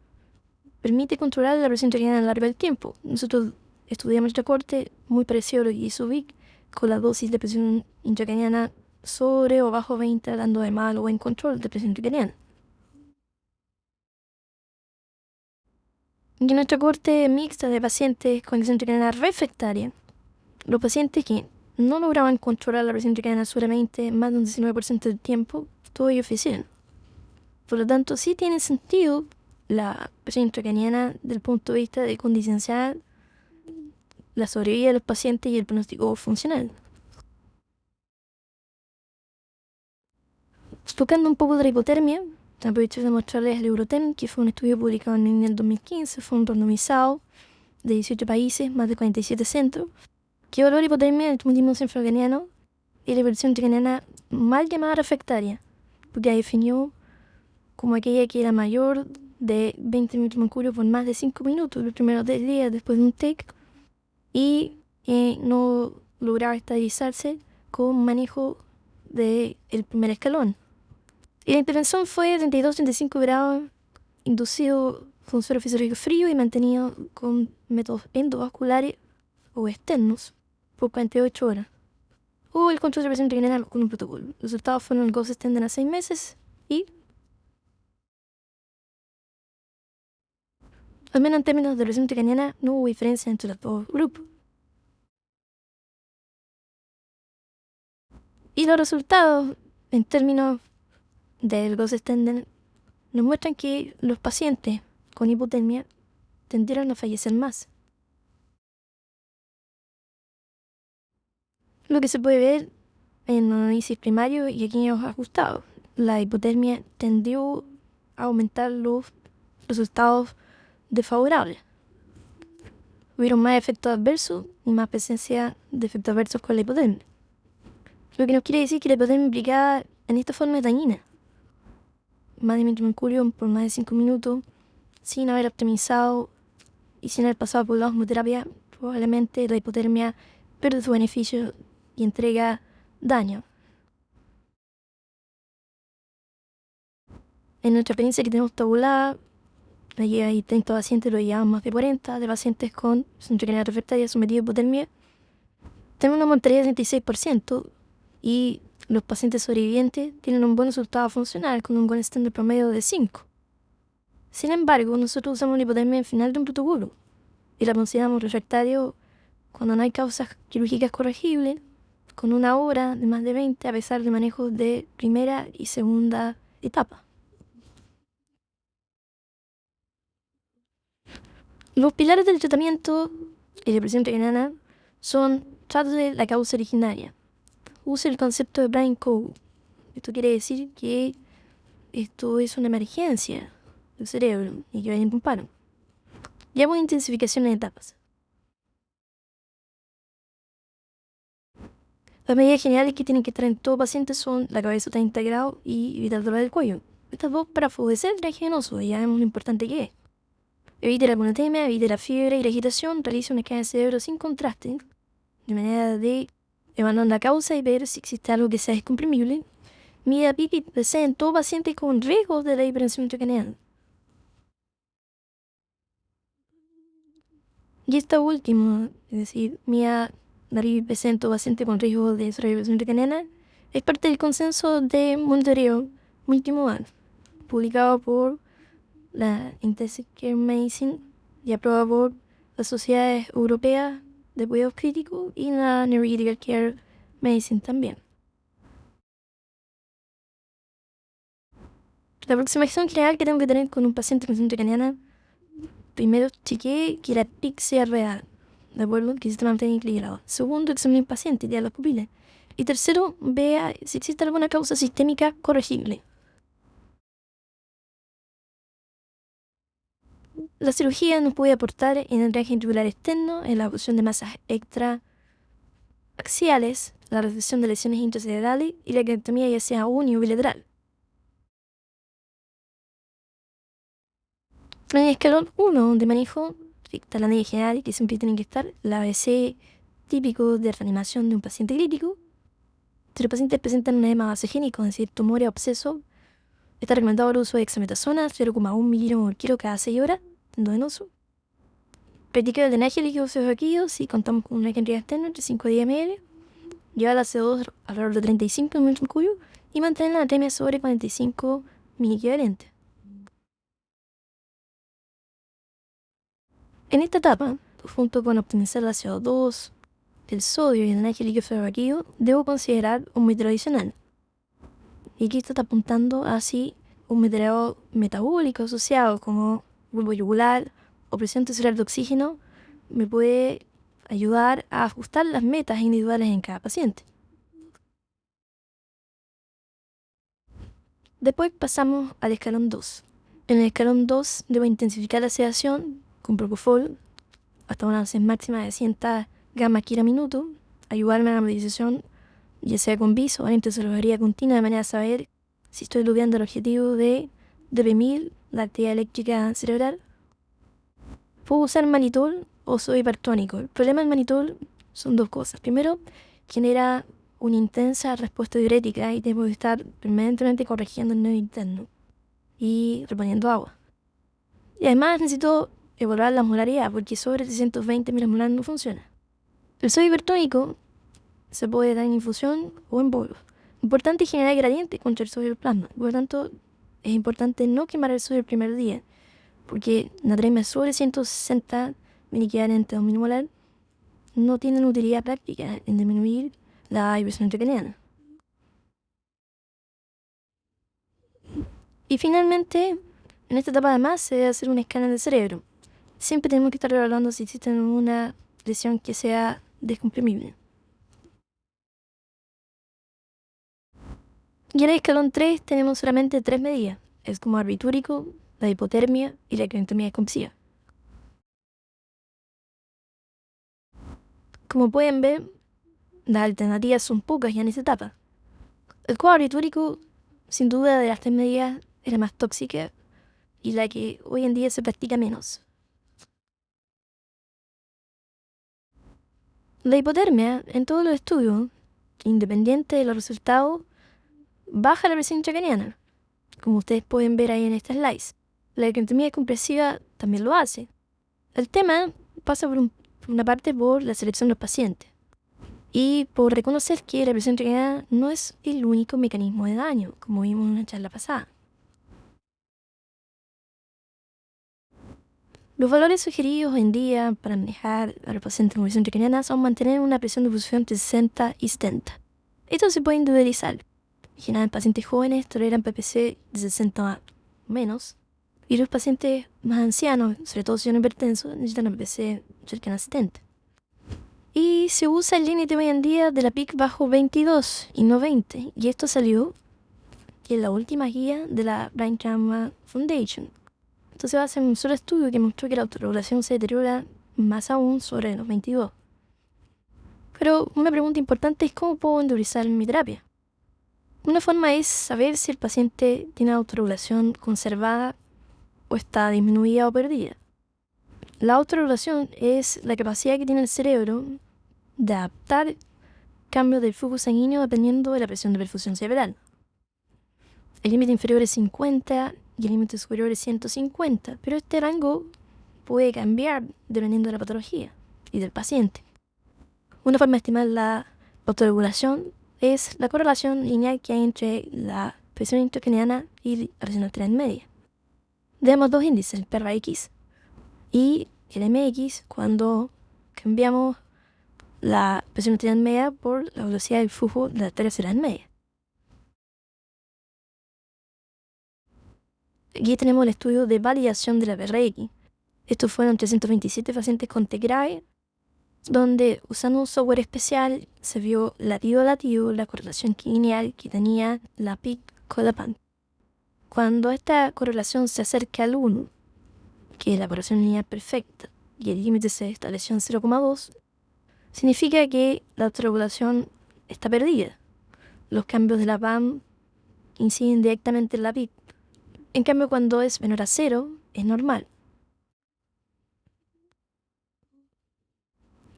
permite controlar la presión intracraniana a lo largo del tiempo. Nosotros estudiamos nuestra corte muy parecido a lo que hizo Vic, con la dosis de presión intracraniana sobre o bajo 20, dando además buen control de presión intracraniana. Y en nuestra corte mixta de pacientes con presión intracraniana refractaria, los pacientes que no lograban controlar la presión intracraniana solamente más de un 19% del tiempo, todos ellos fallecieron. Por lo tanto, sí tiene sentido la presión intracraniana desde el punto de vista de condicionar la sobrevida de los pacientes y el pronóstico funcional. Tocando un poco de la hipotermia, aprovecho de mostrarles el Eurotem, que fue un estudio publicado en el 2015, fue un randomizado de 18 países, más de 47 centros, que evaluó la hipotermia del último cefalocraniano y la presión intracraniana mal llamada refractaria, porque la definió como aquella que era mayor de 20 minutos de mercurio por más de 5 minutos los primeros 10 días después de un TEC, y que no lograba estabilizarse con manejo del primer escalón. Y la intervención fue 32-35 grados, inducido con suero fisiológico frío y mantenido con métodos endovasculares o externos por 48 horas. O el control de presión intracraniana con un protocolo. Los resultados fueron el Gold Standard a 6 meses y, al menos en términos de presión intracraniana, no hubo diferencia entre los dos grupos. Y los resultados, en términos del Gold Standard, nos muestran que los pacientes con hipotermia tendieron a fallecer más. Lo que se puede ver en análisis primario y aquellos ajustados. La hipotermia tendió a aumentar los resultados desfavorables. Hubieron más efectos adversos y más presencia de efectos adversos con la hipotermia. Lo que nos quiere decir que la hipotermia implicada en esta forma es dañina. Más de mercurio por más de 5 minutos, sin haber optimizado y sin haber pasado por la osmoterapia, probablemente la hipotermia pierde su beneficio y entrega daño. En nuestra experiencia que tenemos tabulada, allí hay 30 pacientes, lo llevamos más de 40 de pacientes con presión intracraniana refractaria sometidos a hipotermia. Tenemos una mortalidad de 36% y los pacientes sobrevivientes tienen un buen resultado funcional con un Gold Standard promedio de 5. Sin embargo, nosotros usamos la hipotermia al final de un protocolo y la consideramos refractario cuando no hay causas quirúrgicas corregibles, con una hora de más de 20 a pesar de manejos de primera y segunda etapa. Los pilares del tratamiento de la presión intracraniana son: trato de la causa originaria. Use el concepto de Brian Coe. Esto quiere decir que esto es una emergencia del cerebro y que vayan a un paro. Llamo intensificación en etapas. Las medidas generales que tienen que estar en todo paciente son la cabeza 30 grados y evitar dolor del cuello. Estas dos para favorecer el trágeno venoso, ya vemos lo importante que es. evite la hiponatremia, evite la fiebre y la agitación, realice un escáner de cerebro sin contraste, de manera de evaluar la causa y ver si existe algo que sea descomprimible. Mida PIB y PC en todo paciente con riesgo de la hipertensión intracranial. Y esta última, es decir, mida la PIB y PC en todo paciente con riesgo de hipertensión intracraniana, es parte del consenso de monitoreo multimodal, publicado por la Intensive Care Medicine y aprobado por las sociedades europeas de cuidados críticos y la Neurocritical Care Medicine también. La aproximación general que tengo que tener con un paciente con hipertensión intracraniana, primero chequeé que la PIC sea real, ¿de acuerdo? Que el sistema mantenga equilibrado. Segundo, examine el paciente, ya las pupilas. Y tercero, vea si existe alguna causa sistémica corregible. La cirugía nos puede aportar en el drenaje ventricular externo, en la absorción de masas extraaxiales, la reducción de lesiones intracerebrales y la craniotomía ya sea uni o bilateral. En el escalón 1 de manejo, está la ley general que siempre tiene que estar, la ABC típico de reanimación de un paciente crítico. Si los pacientes presentan un edema vasogénico, es decir, tumores o abscesos, está recomendado el uso de dexametasona, 0,1 miligramos por kilo cada 6 horas, endovenoso. Practicar el drenaje líquido vasovaquídeo si contamos con una cantidad externa entre 5 y 10 ml. Llevar la CO2 alrededor de 35 ml3 y mantener la anatemia sobre 45 miliequivalentes. En esta etapa, junto con optimizar la CO2, el sodio y el drenaje líquido vasovaquídeo, debo considerar un monitoreo adicional. Y aquí está apuntando así un monitoreo metabólico asociado como bulbo yugular o presión tisular de oxígeno me puede ayudar a ajustar las metas individuales en cada paciente. Después pasamos al escalón 2. En el escalón 2 debo intensificar la sedación con propofol hasta una dosis máxima de 100 gamma kilo minuto, ayudarme a la medicación ya sea con bis o variante de solubilidad continua de manera a saber si estoy logrando el objetivo de deprimir la actividad eléctrica cerebral. Puedo usar mannitol o soy hipertónico. El problema del mannitol son dos cosas. Primero, genera una intensa respuesta diurética y tengo que estar permanentemente corrigiendo el nervio interno y reponiendo agua. Y además necesito evaluar la molaridad porque sobre 320 milimolar no funciona. El sodio hipertónico se puede dar en infusión o en polvo. Importante generar gradiente contra el sodio del plasma. Por lo tanto, es importante no quemar el sodio el primer día, porque natremia sobre 160 miliequivalentes o milimolar no tienen utilidad práctica en disminuir la hipertensión intracraniana. Y finalmente, en esta etapa además se debe hacer un escáner del cerebro. Siempre tenemos que estar evaluando si existe una lesión que sea descomprimible. Y en el escalón 3 tenemos solamente 3 medidas. Es como barbitúrico, la hipotermia y la craniotomía compulsiva. Como pueden ver, las alternativas son pocas ya en esta etapa. El cuadro barbitúrico, sin duda de las 3 medidas, es la más tóxica y la que hoy en día se practica menos. La hipotermia, en todos los estudios, independiente de los resultados, baja la presión intracraniana, como ustedes pueden ver ahí en estas slides. La craniotomía compresiva también lo hace. El tema pasa por una parte por la selección de los pacientes y por reconocer que la presión intracraniana no es el único mecanismo de daño, como vimos en la charla pasada. Los valores sugeridos hoy en día para manejar a los pacientes con presión intracraniana son mantener una presión de perfusión entre 60 y 70. Esto se puede individualizar. En general, pacientes jóvenes toleran PPC de 60 o menos, y los pacientes más ancianos, sobre todo si son hipertensos, necesitan una PPC cercana a 70. Y se usa el límite hoy en día de la PIC bajo 22 y no 20, y esto salió en la última guía de la Brain Trauma Foundation. Entonces va a ser un solo estudio que mostró que la autorregulación se deteriora más aún sobre los 22. Pero una pregunta importante es cómo puedo individualizar mi terapia. Una forma es saber si el paciente tiene autorregulación conservada o está disminuida o perdida. La autorregulación es la capacidad que tiene el cerebro de adaptar cambios del flujo sanguíneo dependiendo de la presión de perfusión cerebral. El límite inferior es 50 y el límite superior es 150, pero este rango puede cambiar dependiendo de la patología y del paciente. Una forma de estimar la autorregulación es la correlación lineal que hay entre la presión intracraneana y la presión arterial media. Tenemos dos índices, el PRX y el MX, cuando cambiamos la presión arterial media por la velocidad del flujo de la arteria cerebral media. Aquí tenemos el estudio de validación de la PRX. Estos fueron 327 pacientes con TEC grave, donde usando un software especial se vio latido a latido la correlación lineal que tenía la PIC con la PAN. Cuando esta correlación se acerca al 1, que es la correlación lineal perfecta, y el límite se estableció en 0,2, significa que la autorregulación está perdida. Los cambios de la PAM inciden directamente en la PIC. En cambio, cuando es menor a 0, es normal.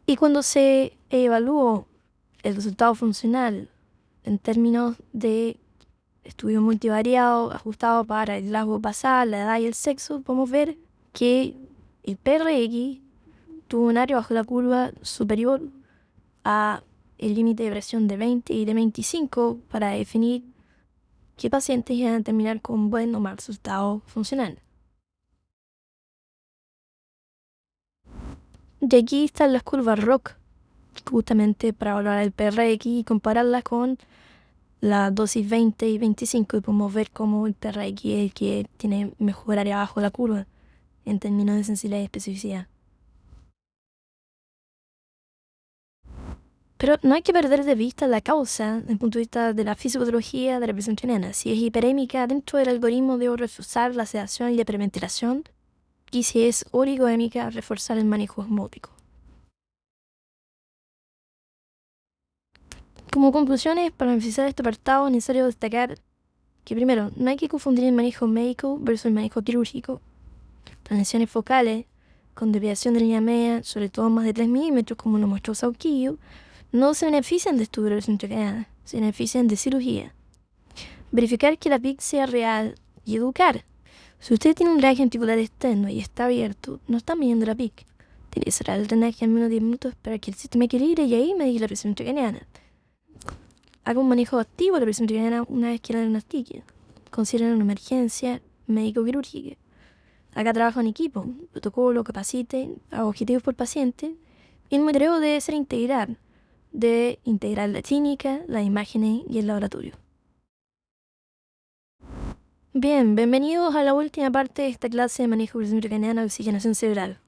Y cuando se evaluó el resultado funcional en términos de estudio multivariado ajustado para el rasgo basal, la edad y el sexo, podemos ver que el PRX tuvo un área bajo la curva superior a el límite de presión de 20 y de 25 para definir qué pacientes iban a terminar con buen o mal resultado funcional. Y aquí están las curvas ROC, justamente para evaluar el PRX y compararlas con la dosis 20 y 25, y podemos ver cómo el PRX es el que tiene mejor área bajo la curva en términos de sensibilidad y especificidad. Pero no hay que perder de vista la causa desde el punto de vista de la fisiopatología de la presión arterial. Si es hiperémica, dentro del algoritmo debo reforzar la sedación y la hiperventilación, y si es oligoémica, reforzar el manejo osmótico. Como conclusiones, para analizar este apartado es necesario destacar que primero, no hay que confundir el manejo médico versus el manejo quirúrgico. Las lesiones focales con desviación de línea media, sobre todo más de 3 milímetros, como lo mostró Sauquillo, no se benefician de estudio de presión intracraneana, se benefician de cirugía. Verificar que la PIC sea real y educar. Si usted tiene un drenaje articular externo y está abierto, no está midiendo la PIC. Tiene que cerrar el drenaje al menos 10 minutos para que el sistema equilibre y ahí medir la presión intracraneana. Haga un manejo activo de la presión intracraneana una vez que la diagnostique. Consideren una emergencia médico-quirúrgica. Haga trabajo en equipo, protocolo, capacite, haga objetivos por paciente. Y el monitoreo debe ser integral. Debe integrar la clínica, las imágenes y el laboratorio. Bien, bienvenidos a la última parte de esta clase de manejo de presión intracraneana de oxigenación cerebral.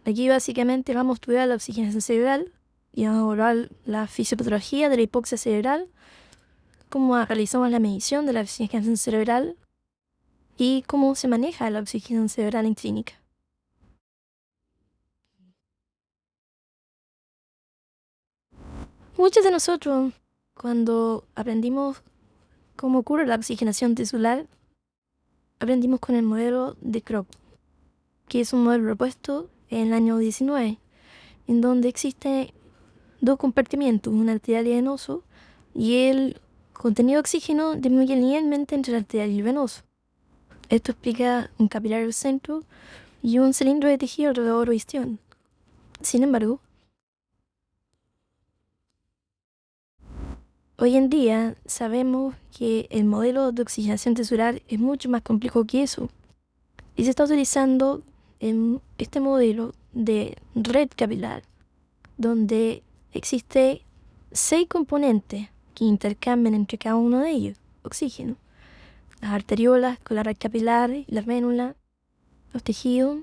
Aquí básicamente vamos a estudiar la oxigenación cerebral y vamos a evaluar la fisiopatología de la hipoxia cerebral, cómo realizamos la medición de la oxigenación cerebral y cómo se maneja la oxigenación cerebral en clínica. Muchos de nosotros, cuando aprendimos cómo ocurre la oxigenación tisular, aprendimos con el modelo de Krop, que es un modelo propuesto en el año 19, en donde existen dos compartimientos, un arterial y venoso, y el contenido de oxígeno disminuye linealmente entre el arterial y el venoso. Esto explica un capilar al centro y un cilindro de tejido alrededor o histión. Sin embargo, hoy en día sabemos que el modelo de oxigenación tisular es mucho más complejo que eso, y se está utilizando en este modelo de red capilar, donde existe 6 componentes que intercambian entre cada uno de ellos oxígeno: las arteriolas con la red capilar, las vénulas, los tejidos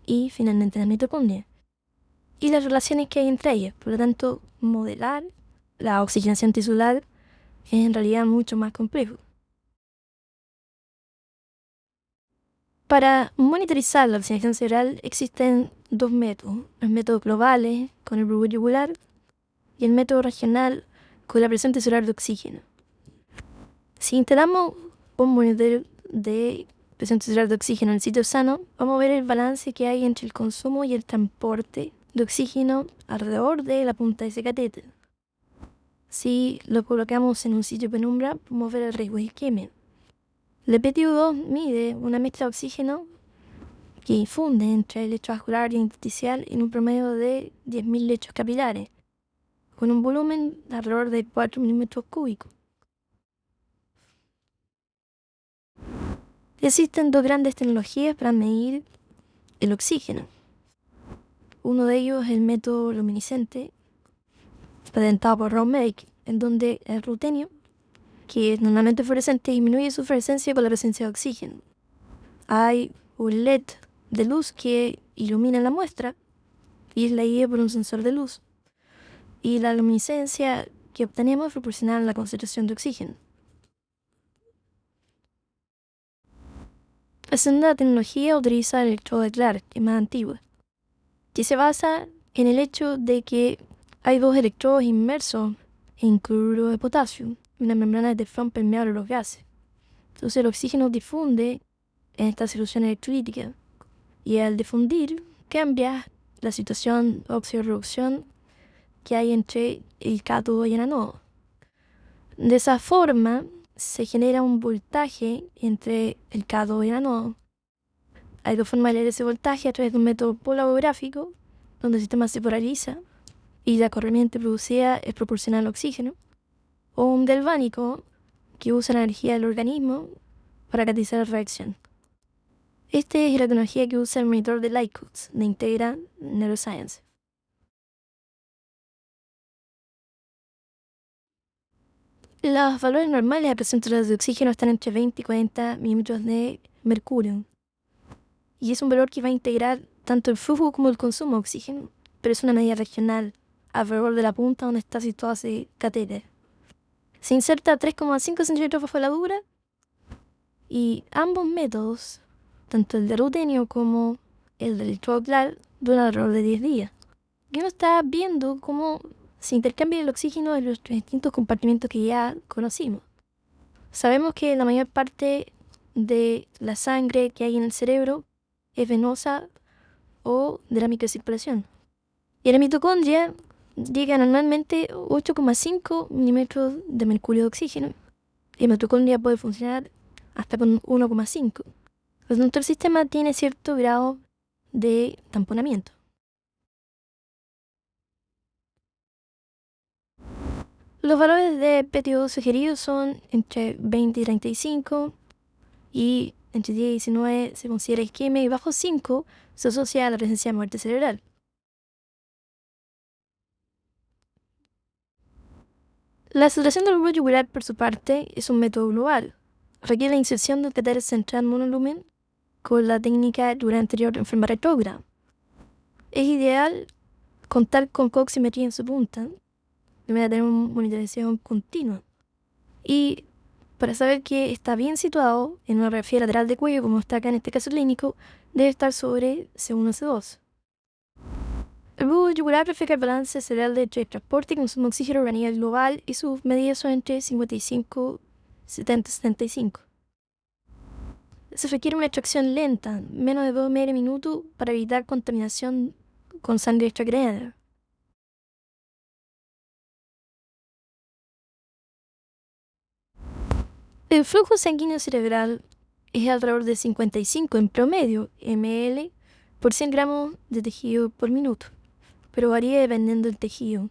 y finalmente la mitocondria, y las relaciones que hay entre ellas. Por lo tanto, modelar la oxigenación tisular es en realidad mucho más complejo. Para monitorizar la oxigenación cerebral existen dos métodos: los métodos globales con el bulbo yugular y el método regional con la presión tisular de oxígeno. Si instalamos un monitor de presión cerebral de oxígeno en el sitio sano, vamos a ver el balance que hay entre el consumo y el transporte de oxígeno alrededor de la punta de ese catéter. Si lo colocamos en un sitio de penumbra, podemos ver el riesgo de isquemia. El PTU2 mide una mezcla de oxígeno que infunde entre el lecho vascular y intersticial en un promedio de 10.000 lechos capilares, con un volumen de alrededor de 4 milímetros cúbicos. Existen dos grandes tecnologías para medir el oxígeno. Uno de ellos es el método luminiscente, patentado por Raw Medic, en donde el rutenio, que es normalmente fluorescente, disminuye su fluorescencia con la presencia de oxígeno. Hay un LED de luz que ilumina la muestra y es leída por un sensor de luz. Y la luminiscencia que obtenemos es proporcional a la concentración de oxígeno. La segunda tecnología utiliza el electrodo de Clark, que es más antigua, que se basa en el hecho de que hay dos electrodos inmersos en cloruro de potasio, una membrana de teflón permeable a los gases. Entonces el oxígeno difunde en esta solución electrolítica y al difundir cambia la situación de óxido-reducción que hay entre el cátodo y el ánodo. De esa forma se genera un voltaje entre el cátodo y el ánodo. Hay dos formas de leer ese voltaje: a través de un método polariográfico, donde el sistema se polariza y la corriente producida es proporcional al oxígeno, o un galvánico, que usa la energía del organismo para catalizar la reacción. Esta es la tecnología que usa el monitor de Lykos de Integra Neuroscience. Los valores normales de presión total de oxígeno están entre 20 y 40 milímetros de mercurio. Y es un valor que va a integrar tanto el flujo como el consumo de oxígeno, pero es una medida regional, alrededor de la punta donde está situado ese catéter. Se inserta 3,5 centímetros bajo la dura y ambos métodos, tanto el de rutenio como el del electrodo Clark, duran alrededor de 10 días. Y uno está viendo cómo se intercambia el oxígeno en los distintos compartimentos que ya conocimos. Sabemos que la mayor parte de la sangre que hay en el cerebro es venosa o de la microcirculación. Y en la mitocondria llega normalmente 8,5 milímetros de mercurio de oxígeno. Y la mitocondria puede funcionar hasta con 1,5. Por lo tanto, el sistema tiene cierto grado de tamponamiento. Los valores de PTO sugeridos son entre 20 y 35 y entre 10 y 19 se considera isquemia y bajo 5 se asocia a la presencia de muerte cerebral. La saturación del bulbo yugular, por su parte, es un método global. Requiere la inserción del catéter central monolumen con la técnica dura anterior enferma retrógrada. Es ideal contar con coximetría en su punta, de manera de tener una monitorización continua. Y para saber que está bien situado en una radiografía lateral de cuello, como está acá en este caso clínico, debe estar sobre C1 o C2. El bulbo yugular refleja el balance cerebral entre transporte y consumo de oxígeno a nivel global y sus medidas son entre 55, 70 y 75. Se requiere una extracción lenta, menos de 2 minutos, para evitar contaminación con sangre extracraniana. El flujo sanguíneo cerebral es alrededor de 55 en promedio ml por 100 gramos de tejido por minuto, pero varía dependiendo del tejido.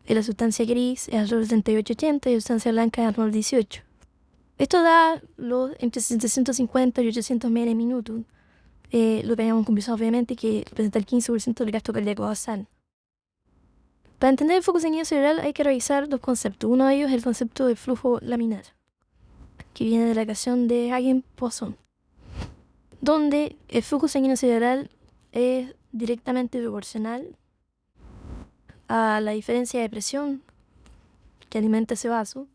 La sustancia gris es alrededor de 78-80 y la sustancia blanca es alrededor de 18. Esto da entre 750 y 800 ml en minuto. Lo que habíamos conversado obviamente que representa el 15% del gasto cardíaco basal. Para entender el flujo sanguíneo cerebral hay que revisar dos conceptos. Uno de ellos es el concepto de flujo laminar, que viene de la ecuación de Hagen-Poisson, donde el flujo sanguíneo cerebral es directamente proporcional a la diferencia de presión que alimenta ese vaso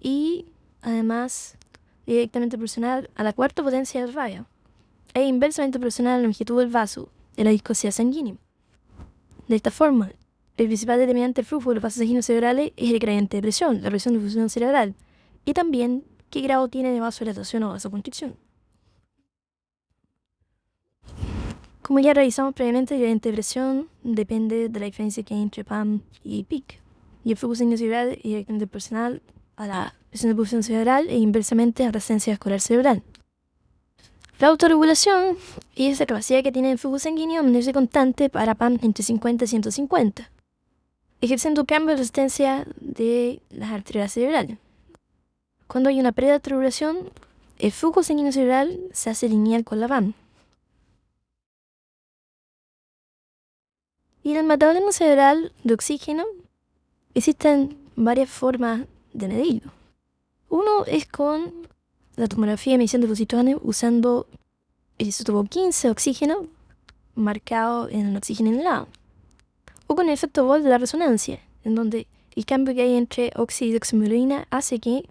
y además directamente proporcional a la cuarta potencia del radio e inversamente proporcional a la longitud del vaso y la viscosidad sanguínea. De esta forma, el principal determinante del flujo de los vasos sanguíneos cerebrales es el gradiente de presión, la presión de difusión cerebral, y también qué grado tiene de vasodilatación o vasoconstricción. Como ya revisamos previamente, el gradiente de presión depende de la diferencia que hay entre PAM y PIC. Y el flujo sanguíneo cerebral es directamente proporcional a la presión de pulsación cerebral e inversamente a la resistencia vascular cerebral. La autorregulación es la capacidad que tiene el flujo sanguíneo de mantenerse constante para PAM entre 50 y 150, ejerciendo cambio de resistencia de las arterias cerebrales. Cuando hay una pérdida de autorregulación, el flujo sanguíneo cerebral se hace lineal con la PAM. Y en el metabolismo cerebral de oxígeno existen varias formas de medirlo. Uno es con la tomografía de emisión de positrones usando el isótopo 15 de oxígeno marcado en el oxígeno inhalado. O con el efecto Volt de la resonancia, en donde el cambio que hay entre óxido y deoximoglobina hace que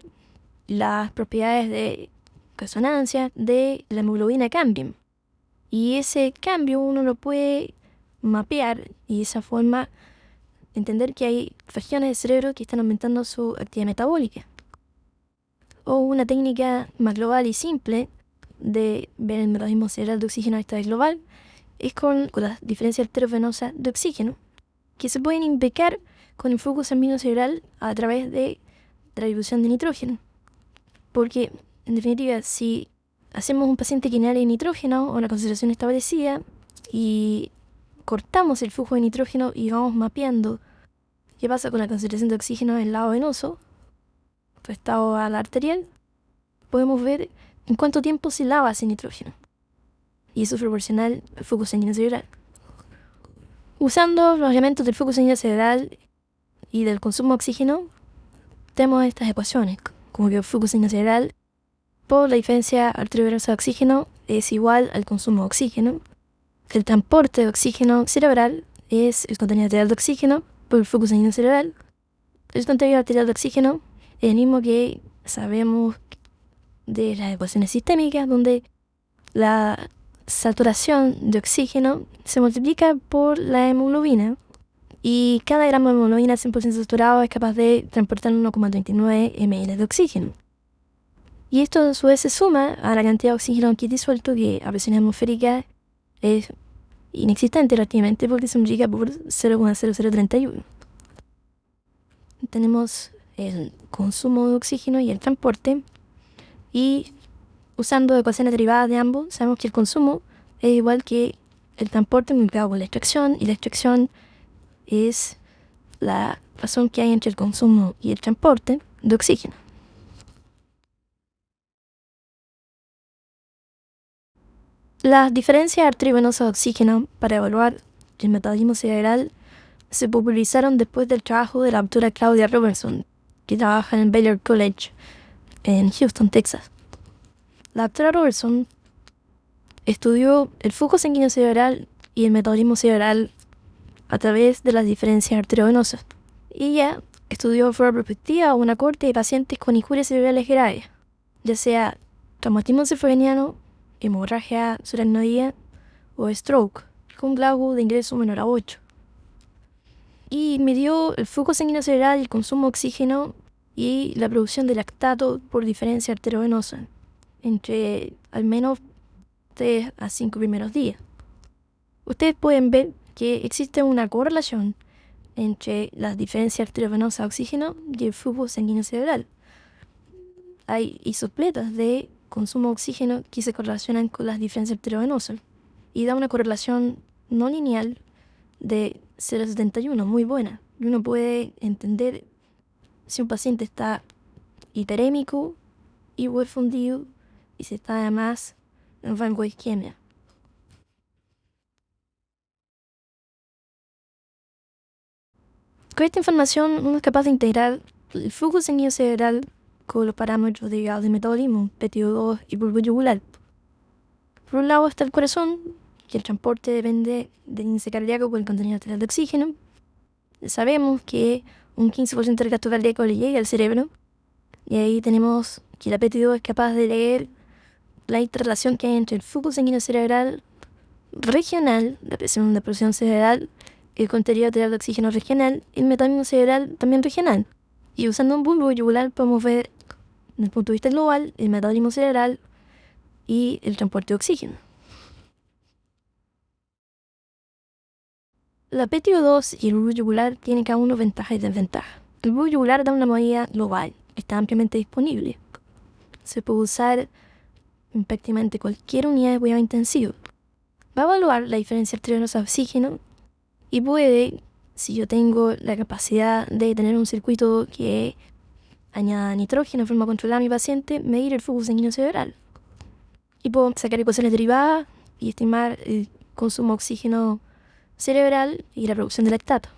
las propiedades de resonancia de la hemoglobina cambien. Y ese cambio uno lo puede mapear y de esa forma entender que hay regiones del cerebro que están aumentando su actividad metabólica. O una técnica más global y simple de ver el metabolismo cerebral de oxígeno a escala global es con las diferencias arteriovenosas de oxígeno, que se pueden implicar con el flujo sanguíneo cerebral a través de la distribución de nitrógeno. Porque, en definitiva, si hacemos un paciente que inhale nitrógeno a una concentración establecida y cortamos el flujo de nitrógeno y vamos mapeando qué pasa con la concentración de oxígeno en el lado venoso, restado a la arterial, podemos ver en cuánto tiempo se lava ese nitrógeno. Y eso es proporcional al flujo sanguíneo cerebral. Usando los elementos del flujo sanguíneo cerebral y del consumo de oxígeno, tenemos estas ecuaciones, como que el flujo sanguíneo cerebral por la diferencia arteriovenosa de oxígeno es igual al consumo de oxígeno. El transporte de oxígeno cerebral es el contenido arterial de oxígeno por el flujo sanguíneo cerebral. El contenido arterial de oxígeno es el mismo que sabemos de las ecuaciones sistémicas, donde la saturación de oxígeno se multiplica por la hemoglobina y cada gramo de hemoglobina 100% saturado es capaz de transportar 1,39 ml de oxígeno. Y esto a su vez se suma a la cantidad de oxígeno que es disuelto, que a presión atmosférica es inexistente relativamente porque se multiplica por 0,0031. Tenemos el consumo de oxígeno y el transporte, y usando ecuaciones derivadas de ambos sabemos que el consumo es igual que el transporte multiplicado por la extracción, y la extracción es la razón que hay entre el consumo y el transporte de oxígeno. Las diferencias arteriovenosas de oxígeno para evaluar el metabolismo cerebral se popularizaron después del trabajo de la doctora Claudia Robertson, que trabaja en el Baylor College en Houston, Texas. La doctora Robertson estudió el flujo sanguíneo cerebral y el metabolismo cerebral a través de las diferencias arteriovenosas. Y ella estudió de forma prospectiva una cohorte de pacientes con injurias cerebrales graves, ya sea traumatismo encefalocraniano, hemorragia subaracnoidea o stroke, con grado de ingreso menor a 8. Y midió el flujo sanguíneo cerebral, el consumo de oxígeno y la producción de lactato por diferencia arteriovenosa entre al menos 3 a 5 primeros días. Ustedes pueden ver que existe una correlación entre las diferencias arteriovenosas de oxígeno y el flujo sanguíneo cerebral. Hay isopletas de consumo de oxígeno que se correlacionan con las diferencias arteriovenosas y da una correlación no lineal de 0,71, muy buena. Y uno puede entender si un paciente está hiperémico, hipofundido y si está además en rango de isquemia. Con esta información uno es capaz de integrar el flujo sanguíneo cerebral con los parámetros derivados del metabolismo, PTO2 y bulbo yugular. Por un lado está el corazón, que el transporte depende del índice cardíaco por el contenido arterial de oxígeno. Sabemos que un 15% del gasto cardíaco le llega al cerebro, y ahí tenemos que la PTO2 es capaz de leer la interrelación que hay entre el flujo sanguíneo cerebral regional, la presión de pulsación cerebral, el contenido arterial de oxígeno regional y el metabolismo cerebral también regional. Y usando un bulbo yugular podemos ver desde el punto de vista global, el metabolismo cerebral y el transporte de oxígeno. La PTO2 y el bulbo yugular tienen cada uno ventajas y desventajas. El bulbo yugular da una medida global, está ampliamente disponible. Se puede usar en prácticamente cualquier unidad de cuidado intensivo. Va a evaluar la diferencia entre venosa de oxígeno y puede, si yo tengo la capacidad de tener un circuito que añada nitrógeno de forma controlada a mi paciente, medir el flujo sanguíneo cerebral. Y puedo sacar ecuaciones derivadas y estimar el consumo de oxígeno cerebral y la producción de lactato.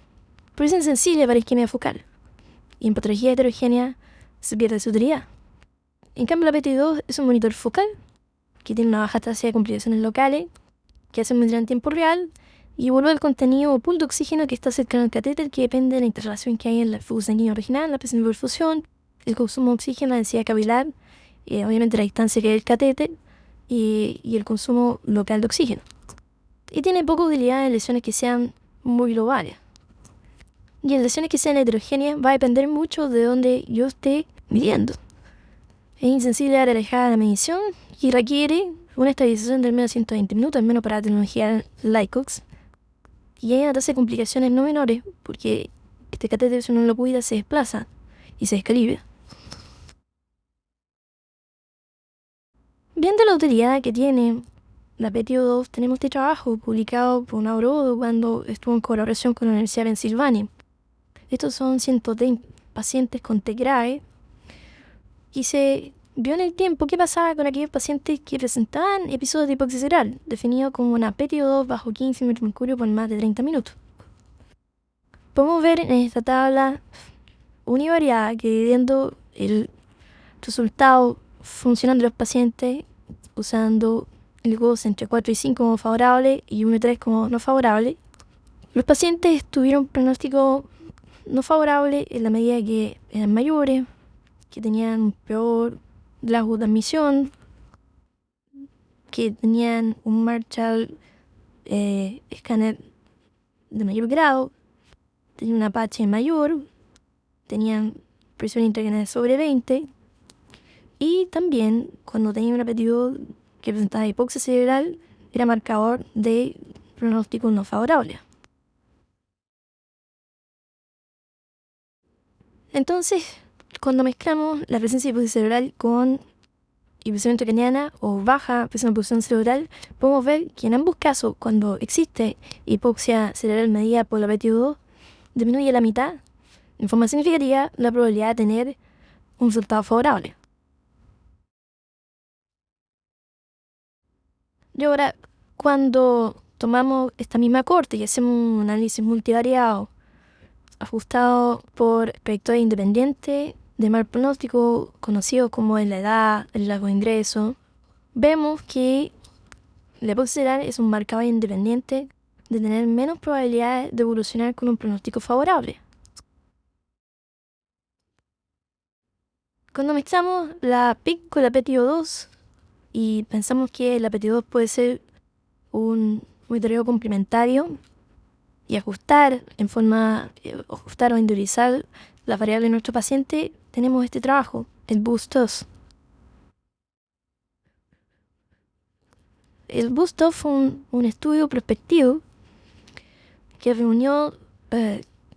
Pero es insensible para isquemia focal. Y en patología heterogénea se pierde su utilidad. En cambio, la PT2 es un monitor focal que tiene una baja tasa de complicaciones locales, que hace medir en tiempo real y evalúa el contenido o pool de oxígeno que está cercano al catéter, que depende de la interrelación que hay en el flujo sanguíneo original, la presión de perfusión, el consumo de oxígeno, la densidad capilar, obviamente la distancia que hay del catéter y el consumo local de oxígeno. Y tiene poca utilidad en lesiones que sean muy globales. Y en lesiones que sean heterogéneas va a depender mucho de dónde yo esté midiendo. Es insensible a la alejada de la medición y requiere una estabilización del menos de 120 minutos, al menos para la tecnología Lycox. Y hay una tasa de complicaciones no menores, porque este catéter, si uno lo cuida, se desplaza y se descalibra. Viendo la utilidad que tiene la PTO2, tenemos este trabajo publicado por un neurólogo cuando estuvo en colaboración con la Universidad de Pensilvania. Estos son 130 pacientes con TEC grave y se vio en el tiempo qué pasaba con aquellos pacientes que presentaban episodios de hipoxia cerebral, definido como una PTO2 bajo 15 mg/m³ por más de 30 minutos. Podemos ver en esta tabla univariada que dividiendo el resultado funcionando de los pacientes usando el GOS entre 4 y 5 como favorable y 1 y 3 como no favorable, los pacientes tuvieron pronóstico no favorable en la medida que eran mayores, que tenían un peor Glasgow de admisión, que tenían un Marshall escáner de mayor grado, tenían un Apache mayor, tenían presión intracranial sobre 20 y también cuando tenían un apetito que presentaba hipoxia cerebral era marcador de pronóstico no favorable. Entonces, cuando mezclamos la presencia de hipoxia cerebral con hipertensión intracraniana o baja presión de perfusión cerebral, podemos ver que en ambos casos, cuando existe hipoxia cerebral medida por la PTO2, disminuye a la mitad, en forma significativa, la probabilidad de tener un resultado favorable. Y ahora, cuando tomamos esta misma corte y hacemos un análisis multivariado, ajustado por predictores independientes de mal pronóstico, conocidos como en la edad, el largo de ingreso, vemos que la hipoxia cerebral es un marcador independiente de tener menos probabilidades de evolucionar con un pronóstico favorable. Cuando mezclamos la PIC con la PTO2 y pensamos que la PTO2 puede ser un monitoreo complementario y ajustar o individualizar las variables de nuestro paciente, tenemos este trabajo, el BOOST-2. El BOOST-2 fue un estudio prospectivo que reunió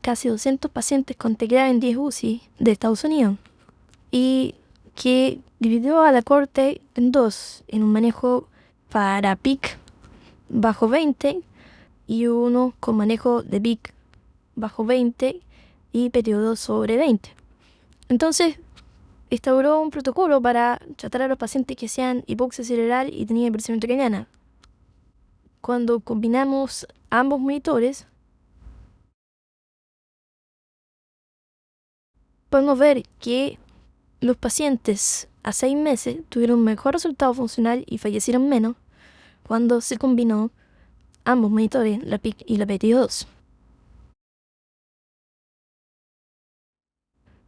casi 200 pacientes con TEC grave en 10 UCI de Estados Unidos y que dividió a la corte en dos, en un manejo para PIC bajo 20 y uno con manejo de PIC bajo 20 y PTO2 sobre 20. Entonces, instauró un protocolo para tratar a los pacientes que sean hipoxia cerebral y tenían hipertensión intracraniana. Cuando combinamos ambos monitores, podemos ver que los pacientes a 6 meses tuvieron un mejor resultado funcional y fallecieron menos cuando se combinó ambos monitores, la PIC y la PTO2.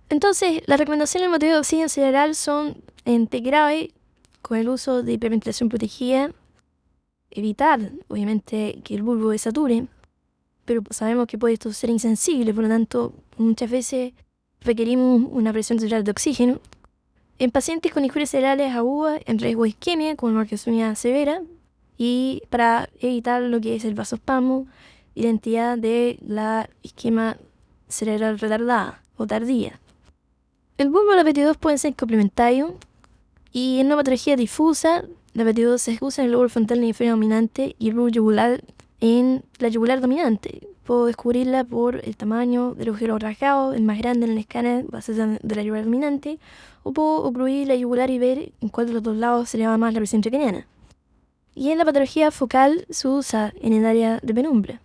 Entonces, las recomendaciones del monitoreo de oxígeno cerebral son en TEC grave, con el uso de hiperventilación protegida, evitar, obviamente, que el bulbo desature, pero sabemos que puede esto ser insensible, por lo tanto, muchas veces requerimos una presión cerebral de oxígeno. en pacientes con injurias cerebrales agudas en riesgo de isquemia con una orgasmia severa y para evitar lo que es el vasospasmo, identidad de la isquemia cerebral retardada o tardía. El bulbo y la PT2 pueden ser complementarios y en una patología difusa, la PT2 se ejecuta en el lóbulo frontal inferior dominante y el bulbo yugular en la yugular dominante. Puedo descubrirla por el tamaño del agujero rasgado, el más grande en el escáner de la yugular dominante, o puedo ocluir la yugular y ver en cuál de los dos lados se eleva más la presión intracraniana. Y en la patología focal se usa en el área de penumbra.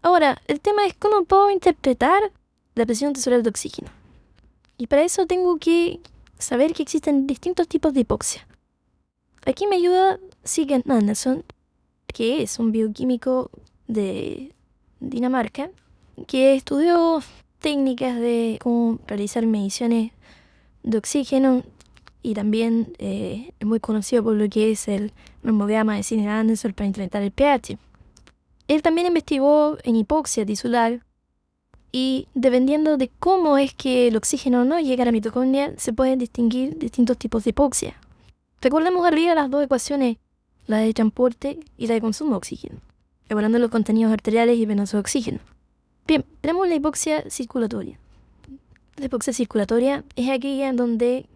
Ahora, el tema es cómo puedo interpretar la presión tesoral de oxígeno. Y para eso tengo que saber que existen distintos tipos de hipoxia. Aquí me ayuda Sigurd Anderson, que es un bioquímico de Dinamarca, que estudió técnicas de cómo realizar mediciones de oxígeno y también es muy conocido por lo que es el normograma de Sigurd Anderson para incrementar el pH. Él también investigó en hipoxia tisular y dependiendo de cómo es que el oxígeno no llega a la mitocondria, se pueden distinguir distintos tipos de hipoxia. Recordemos arriba las dos ecuaciones, la de transporte y la de consumo de oxígeno, evaluando los contenidos arteriales y venosos de oxígeno. Bien, tenemos la hipoxia circulatoria. La hipoxia circulatoria es aquella en donde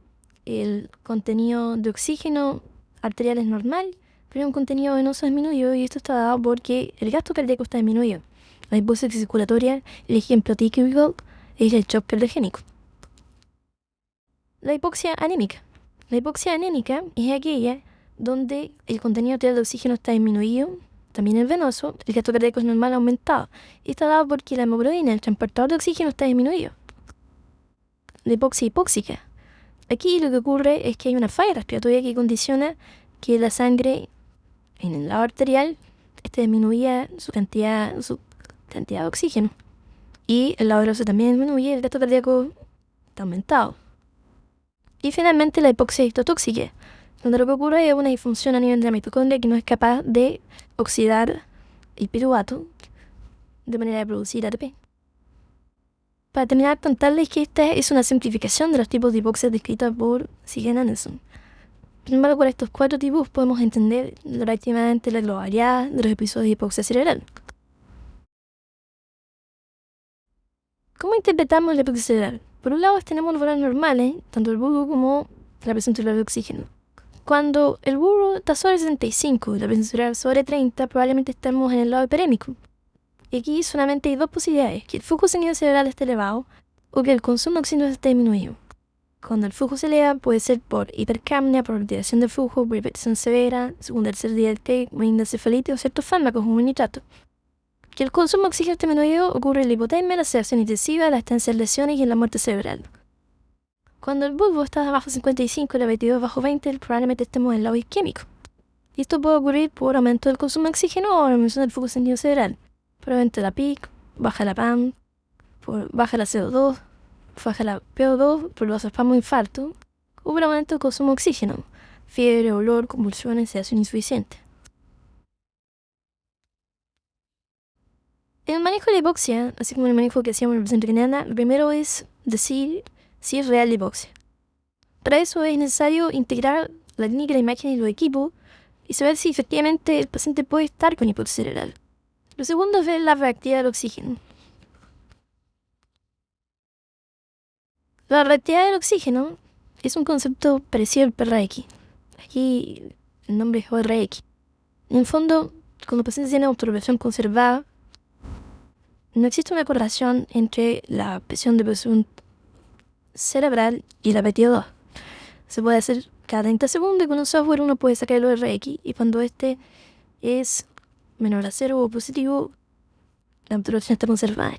el contenido de oxígeno arterial es normal, pero un contenido venoso disminuido, y esto está dado porque el gasto cardíaco está disminuido. La hipoxia circulatoria, el ejemplo típico es el shock cardíaco. La hipoxia anémica. La hipoxia anémica es aquella donde el contenido arterial de oxígeno está disminuido, también el venoso, el gasto cardíaco es normal aumentado. Y está dado porque la hemoglobina, el transportador de oxígeno, está disminuido. La hipoxia hipóxica. Aquí lo que ocurre es que hay una falla respiratoria que condiciona que la sangre en el lado arterial esté disminuida su cantidad de oxígeno. Y el lado venoso también disminuye, el gasto cardíaco está aumentado. Y finalmente la hipoxia histotóxica, donde lo que ocurre es una disfunción a nivel de la mitocondria que no es capaz de oxidar el piruvato de manera de producir ATP. Para terminar, contarles que esta es una simplificación de los tipos de hipoxia descritas por Sigurd Anderson. Sin embargo, por estos 4 tipos podemos entender relativamente la globalidad de los episodios de hipoxia cerebral. ¿Cómo interpretamos la hipoxia cerebral? Por un lado tenemos los valores normales, tanto el bulbo como la presión cerebral de oxígeno. Cuando el bulbo está sobre 65 y la presión cerebral sobre 30, probablemente estamos en el lado hiperémico. Y aquí solamente hay 2 posibilidades, que el flujo sanguíneo cerebral esté elevado o que el consumo de oxígeno esté disminuido. Cuando el flujo se eleva puede ser por hipercapnia, por alteración del flujo, por hipertensión severa, segundo o tercer día del té, encefalitis o ciertos fármacos como nitrato. Que el consumo de oxígeno esté disminuido ocurre en la hipotermia, la sedación intensiva, la estancia en lesiones y en la muerte cerebral. Cuando el bulbo está bajo 55 y la PT2 bajo 20, probablemente estemos en el lado isquémico. Y esto puede ocurrir por aumento del consumo de oxígeno o reducción del flujo sanguíneo cerebral. Por aumento de la PIC, baja la PAM, baja la CO2, baja la PO2 por vasospasmo o infarto, o por aumento del consumo de oxígeno, fiebre, olor, convulsiones, sedación insuficiente. En el manejo de la hipoxia, así como en el manejo que hacíamos en la presión intracraniana, lo primero es decir si es real la hipoxia. Para eso es necesario integrar la clínica, la imagen y los equipos y saber si efectivamente el paciente puede estar con hipoxia cerebral. Lo segundo es ver la reactividad del oxígeno. La reactividad del oxígeno es un concepto parecido al PRX. Aquí el nombre es ORX. En el fondo, cuando los pacientes tienen autorregulación conservada, no existe una correlación entre la presión cerebral y la PT2. Se puede hacer cada 30 segundos y con un software uno puede sacar el ORX y cuando este es menor a 0 o positivo, la autorregulación está conservada.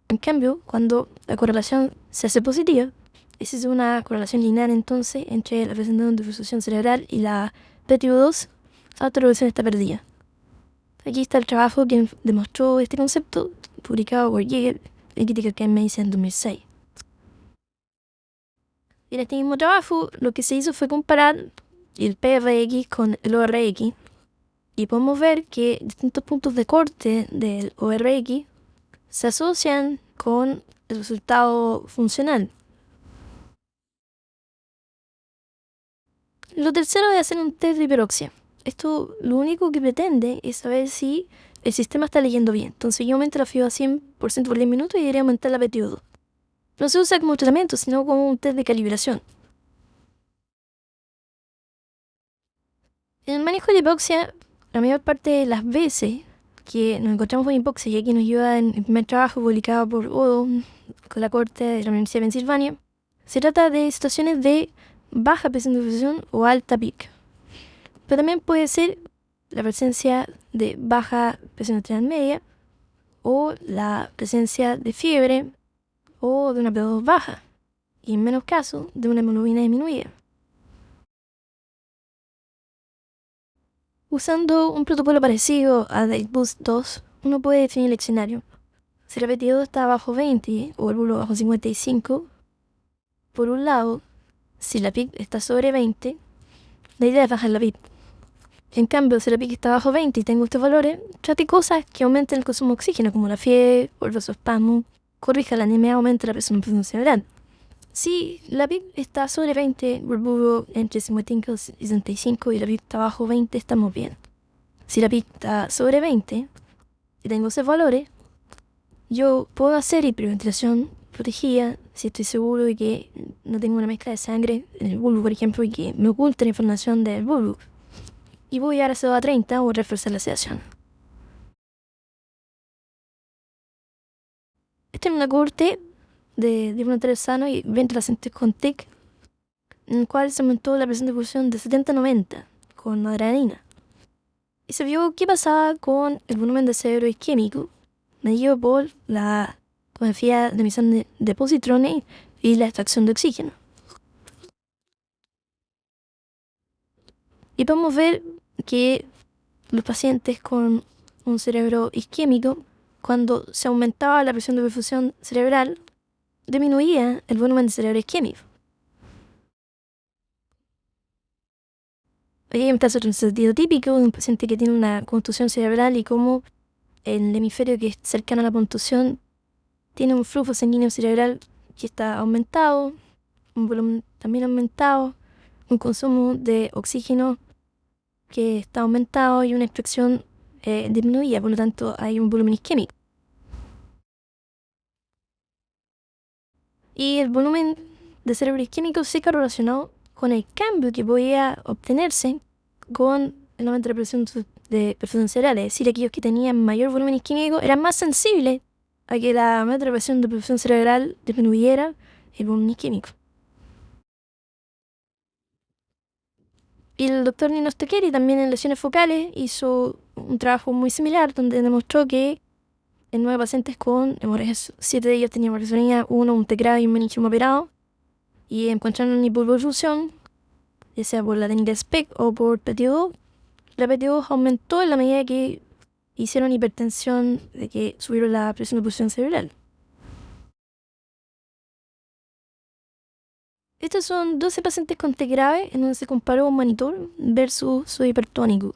En cambio, cuando la correlación se hace positiva, esa es una correlación lineal entonces entre la presión de difusión cerebral y la PTO2, la autorregulación está perdida. Aquí está el trabajo que demostró este concepto, publicado por Jäger en Critical Care Medicine en 2006. Y en este mismo trabajo, lo que se hizo fue comparar el PRX con el ORX, y podemos ver que distintos puntos de corte del ORX se asocian con el resultado funcional. Lo tercero es hacer un test de hiperoxia. Esto lo único que pretende es saber si el sistema está leyendo bien. Entonces yo aumento la fibra a 100% por 10 minutos y debería aumentar la PTO2. No se usa como tratamiento, sino como un test de calibración. En el manejo de la hipoxia, la mayor parte de las veces que nos encontramos con hipoxia, y aquí nos ayuda en el primer trabajo publicado por Odo con la corte de la Universidad de Pensilvania, se trata de situaciones de baja presión de perfusión o alta PIC. Pero también puede ser la presencia de baja presión arterial media o la presencia de fiebre o de una PO2 baja, y en menos casos de una hemoglobina disminuida. Usando un protocolo parecido a DateBoost 2, uno puede definir el escenario. Si la PTO2 está bajo 20 o el bulbo bajo 55, por un lado, si la PIC está sobre 20, la idea es bajar la PIC. En cambio, si la PIC está bajo 20 y tengo estos valores, trate cosas que aumenten el consumo de oxígeno, como la fiebre o el vasospasmo, corrija la anemia, aumenta la presión cerebral. Si la PIC está sobre 20, el bulbo entre 55 y 65 y la PIC está bajo 20, estamos bien. Si la PIC está sobre 20 y tengo esos valores, yo puedo hacer hiperventilación protegida si estoy seguro de que no tengo una mezcla de sangre en el bulbo, por ejemplo, y que me oculta la información del bulbo. Y voy a dar a 30 o reforzar la sedación. Esta es una corte de voluntarios sanos y 20 pacientes con TIC, en el cual se aumentó la presión de perfusión de 70 a 90 con adrenalina. Y se vio qué pasaba con el volumen de cerebro isquémico, medido por la tomografía de emisión de positrones y la extracción de oxígeno. Y podemos ver que los pacientes con un cerebro isquémico, cuando se aumentaba la presión de perfusión cerebral, disminuía el volumen de cerebro isquémico. Hay un caso sentido típico de un paciente que tiene una contusión cerebral y como el hemisferio que es cercano a la contusión tiene un flujo sanguíneo cerebral que está aumentado, un volumen también aumentado, un consumo de oxígeno que está aumentado y una extracción disminuida, por lo tanto hay un volumen isquémico. Y el volumen de cerebro isquémico se correlacionó con el cambio que podía obtenerse con el aumento de presión de perfusión cerebral, es decir, aquellos que tenían mayor volumen isquémico eran más sensibles a que la aumento de presión de perfusión cerebral disminuyera el volumen isquémico. Y el doctor Nino Stokely también en lesiones focales hizo un trabajo muy similar donde demostró que en 9 pacientes con hemorragias, 7 de ellos tenían hemorragia, 1 un TEC grave y un meningioma operado, y encontraron una hipoperfusión, ya sea por la técnica SPECT o por PTO2. La PTO2 aumentó en la medida que hicieron hipertensión, de que subieron la presión de perfusión cerebral. Estos son 12 pacientes con TEC grave en donde se comparó un monitor versus su hipertónico.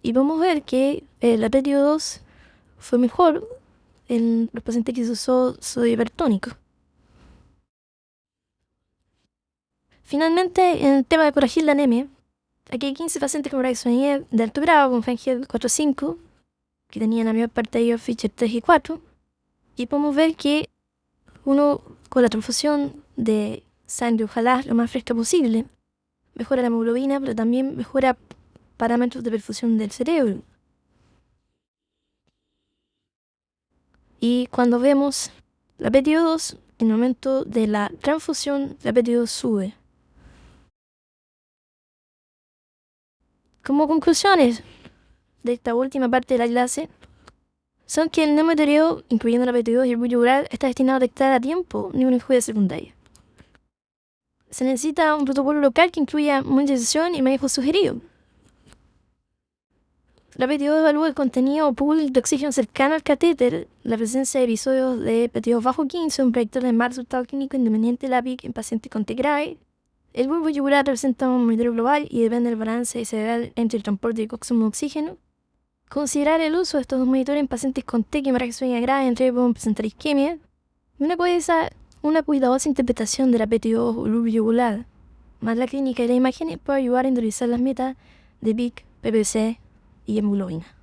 Y podemos ver que la PTO2 fue mejor en los pacientes que se usó sodio hipertónico. Finalmente, en el tema de corregir la anemia, aquí hay 15 pacientes con braxonía de alto grado con Fengel 4-5, que tenían la mayor parte de ellos Fischer 3 y 4, y podemos ver que uno con la transfusión de sangre, ojalá lo más fresca posible, mejora la hemoglobina, pero también mejora parámetros de perfusión del cerebro. Y cuando vemos la PTO2, en el momento de la transfusión, la PTO2 sube. Como conclusiones de esta última parte de la clase, son que el neumodeterioro, incluyendo la PTO2 y el bulbo yugular, está destinado a detectar a tiempo ni una injuria secundaria. Se necesita un protocolo local que incluya monitorización y manejo sugerido. La PTO2 evalúa el contenido o pool de oxígeno cercano al catéter, la presencia de episodios de PTO2 bajo 15, un predictor de mal resultado clínico independiente de la PIC en pacientes con TEC grave. El bulbo yugular representa un monitoreo global y depende del balance cerebral entre el transporte y el consumo de oxígeno. considerar el uso de estos monitores en pacientes con TEC y hemorragia grave entre ellos pueden presentar isquemia. Una cuidadosa interpretación de la PTO yugular, más la clínica y la imagen puede ayudar a individualizar las metas de PIC, PPC y hemoglobina.